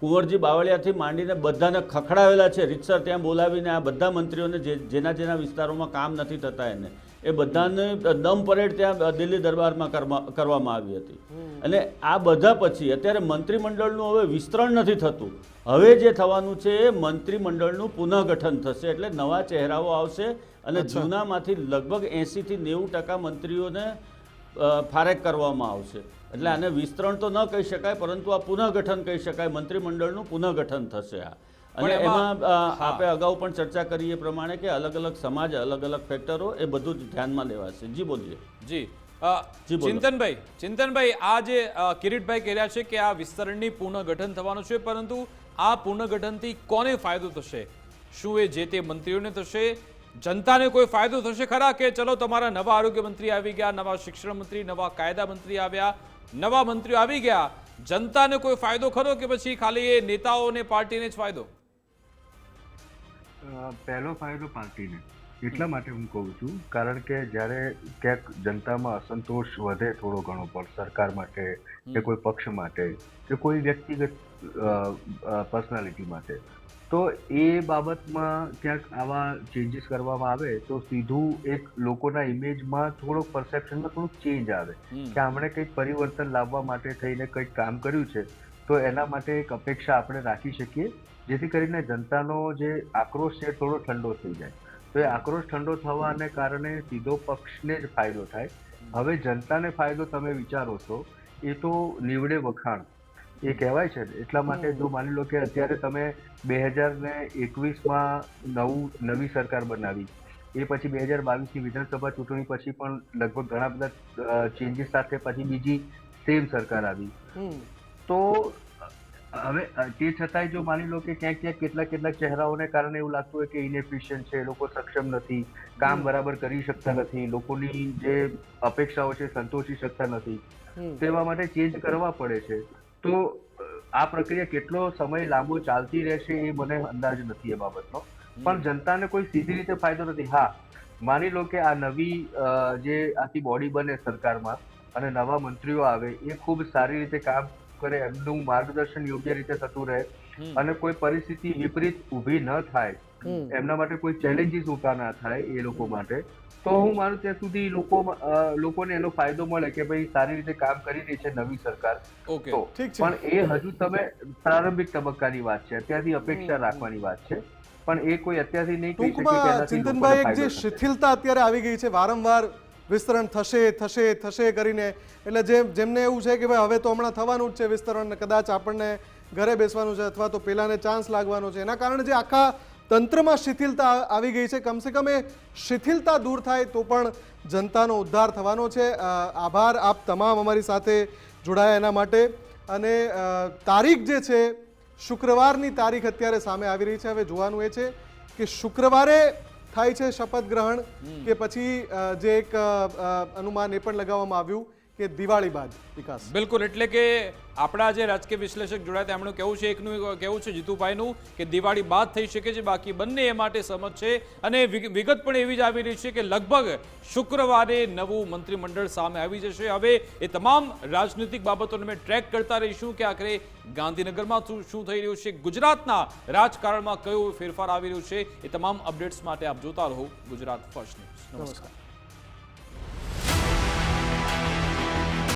કુંવરજી બાવળિયાથી માંડીને બધાને ખખડાવેલા છે રીતસર ત્યાં બોલાવીને. આ બધા મંત્રીઓને જેના વિસ્તારોમાં કામ નથી થતા એને એ બધાને દમ પરેડ ત્યાં દિલ્હી દરબારમાં કરવામાં આવી હતી. અને આ બધા પછી અત્યારે મંત્રીમંડળનું હવે વિસ્તરણ નથી થતું. હવે જે થવાનું છે એ મંત્રીમંડળનું પુનઃગઠન થશે. એટલે નવા ચહેરાઓ આવશે અને જૂનામાંથી લગભગ 80 થી 90% મંત્રીઓને ફારેક કરવામાં આવશે. એટલે આને વિસ્તરણ તો ન કહી શકાય, પરંતુ આ પુનઃગઠન કહી શકાય. મંત્રીમંડળનું પુનઃગઠન થશે આ. અને એમાં આપણે અગાઉ પણ ચર્ચા કરી એ પ્રમાણે કે અલગ અલગ સમાજ, અલગ અલગ ફેક્ટરો, એ બધું જ ધ્યાનમાં લેવાશે. જી બોલીએ. જી ચિંતનભાઈ, આ જે કિરીટભાઈ કહી રહ્યા છે કે આ વિસ્તરણની પુનઃગઠન થવાનું છે, પરંતુ આ પુનઃગઠનથી કોને ફાયદો થશે? શું એ જે તે મંત્રીઓને થશે? જનતાને કોઈ ફાયદો થશે ખરા? કે ચલો તમારા નવા આરોગ્ય મંત્રી આવી ગયા, નવા શિક્ષણ મંત્રી, નવા કાયદા મંત્રી આવ્યા, નવા મંત્રીઓ આવી ગયા, જનતાને કોઈ ફાયદો ખરો કે પછી ખાલી એ નેતાઓ અને પાર્ટીને જ ફાયદો? પહેલો ફાયદો પાર્ટીને. એટલા માટે હું કહું છું કારણ કે જ્યારે ક્યાંક જનતામાં અસંતોષ વધે થોડો ઘણો પણ સરકાર માટે કે કોઈ પક્ષ માટે કે કોઈ વ્યક્તિગત પર્સનાલિટી માટે, તો એ બાબતમાં ક્યાંક આવા ચેન્જીસ કરવામાં આવે તો સીધું એક લોકોના ઇમેજમાં થોડોક પરસેપ્શનમાં થોડુંક ચેન્જ આવે કે આપણે કંઈક પરિવર્તન લાવવા માટે થઈને કંઈક કામ કર્યું છે, તો એના માટે એક અપેક્ષા આપણે રાખી શકીએ, જેથી કરીને જનતાનો જે આક્રોશ છે થોડો ઠંડો થઈ જાય. તો એ આક્રોશ ઠંડો થવાને કારણે સીધો પક્ષને જ ફાયદો થાય. હવે જનતાને ફાયદો તમે વિચારો છો એ તો નીવડે વખાણ એ કહેવાય છે. એટલા માટે જો માની લો કે અત્યારે તમે 2021માં નવી સરકાર બનાવી, એ પછી 2022ની વિધાનસભા ચૂંટણી પછી પણ લગભગ ઘણા બધા ચેન્જીસ સાથે પછી બીજી સેમ સરકાર આવી, તો હવે તે છતાંય જો માની લો કે ક્યાંક કેટલાક ચહેરાઓને કારણે એવું લાગતું હોય કે ઇનએફિશિયન્ટ છે, લોકો સક્ષમ નથી, કામ બરાબર કરી શકતા નથી, લોકોની જે અપેક્ષાઓ છે સંતોષી શકતા નથી, તેવા માટે ચેન્જ કરવા પડે છે. તો આ પ્રક્રિયા કેટલો સમય લાંબો ચાલતી રહેશે એ મને અંદાજ નથી એ બાબતનો, પણ જનતાને કોઈ સીધી રીતે ફાયદો નથી. હા, માની લો કે આ નવી જે આખી બોડી બને સરકારમાં અને નવા મંત્રીઓ આવે, એ ખૂબ સારી રીતે કામ કરે, એમનું માર્ગદર્શન યોગ્ય રીતે થતું રહે અને કોઈ પરિસ્થિતિ વિપરીત ઊભી ન થાય, એમના માટે કોઈ ચેલેન્જીસ ઊભા ના થાય એ લોકો માટે, તો હું માનું ત્યાં સુધી લોકોને એનો ફાયદો મળે કે ભાઈ સારી રીતે કામ કરી રહી છે નવી સરકાર. તો પણ એ હજુ તમે પ્રારંભિક તબક્કાની વાત છે, અત્યારથી અપેક્ષા રાખવાની વાત છે, પણ એ કોઈ અત્યારથી નહીં કહી શકે કે ચિંતનભાઈ, એક જે શિથિલતા અત્યારે આવી ગઈ છે, વારંવાર વિસ્તરણ થશે થશે થશે કરીને, એટલે જેમને એવું છે કે ભાઈ હવે તો હમણાં થવાનું જ છે વિસ્તરણ, ને કદાચ આપણને ઘરે બેસવાનું છે અથવા તો પેલાને ચાન્સ લાગવાનો છે, એના કારણે જે આખા તંત્રમાં શિથિલતા આવી ગઈ છે, કમસે કમ એ શિથિલતા દૂર થાય તો પણ જનતાનો ઉદ્ધાર થવાનો છે. આભાર આપ તમામ અમારી સાથે જોડાયા એના માટે. અને તારીખ જે છે, શુક્રવારની તારીખ અત્યારે સામે આવી રહી છે. હવે જોવાનું એ છે કે શુક્રવારે થાય છે શપથ ગ્રહણ કે પછી જે એક અનુમાન એ પણ લગાવવામાં આવ્યું કે દિવાળી બાદ. વિકાસ બિલકુલ, એટલે કે આપણા જે રાજકીય વિશ્લેષક જોડાયા તેમનું કહેવું છે, એકનું કહેવું છે જીતુભાઈનું કે દિવાળી બાદ થઈ શકે છે, બાકી બંને એ માટે સહમત છે. અને વિગત પણ એવી જ આવી રહી છે કે લગભગ શુક્રવારે નવું મંત્રીમંડળ સામે આવી જશે. હવે એ તમામ રાજનીતિક બાબતોને અમે ટ્રેક કરતા રહીશું કે આખરે ગાંધીનગરમાં શું થઈ રહ્યું છે, ગુજરાતના રાજકારણમાં કયો ફેરફાર આવી રહ્યું છે. એ તમામ અપડેટ્સ માટે આપ જોતા રહો ગુજરાત ફર્સ્ટ ન્યૂઝ. નમસ્કાર.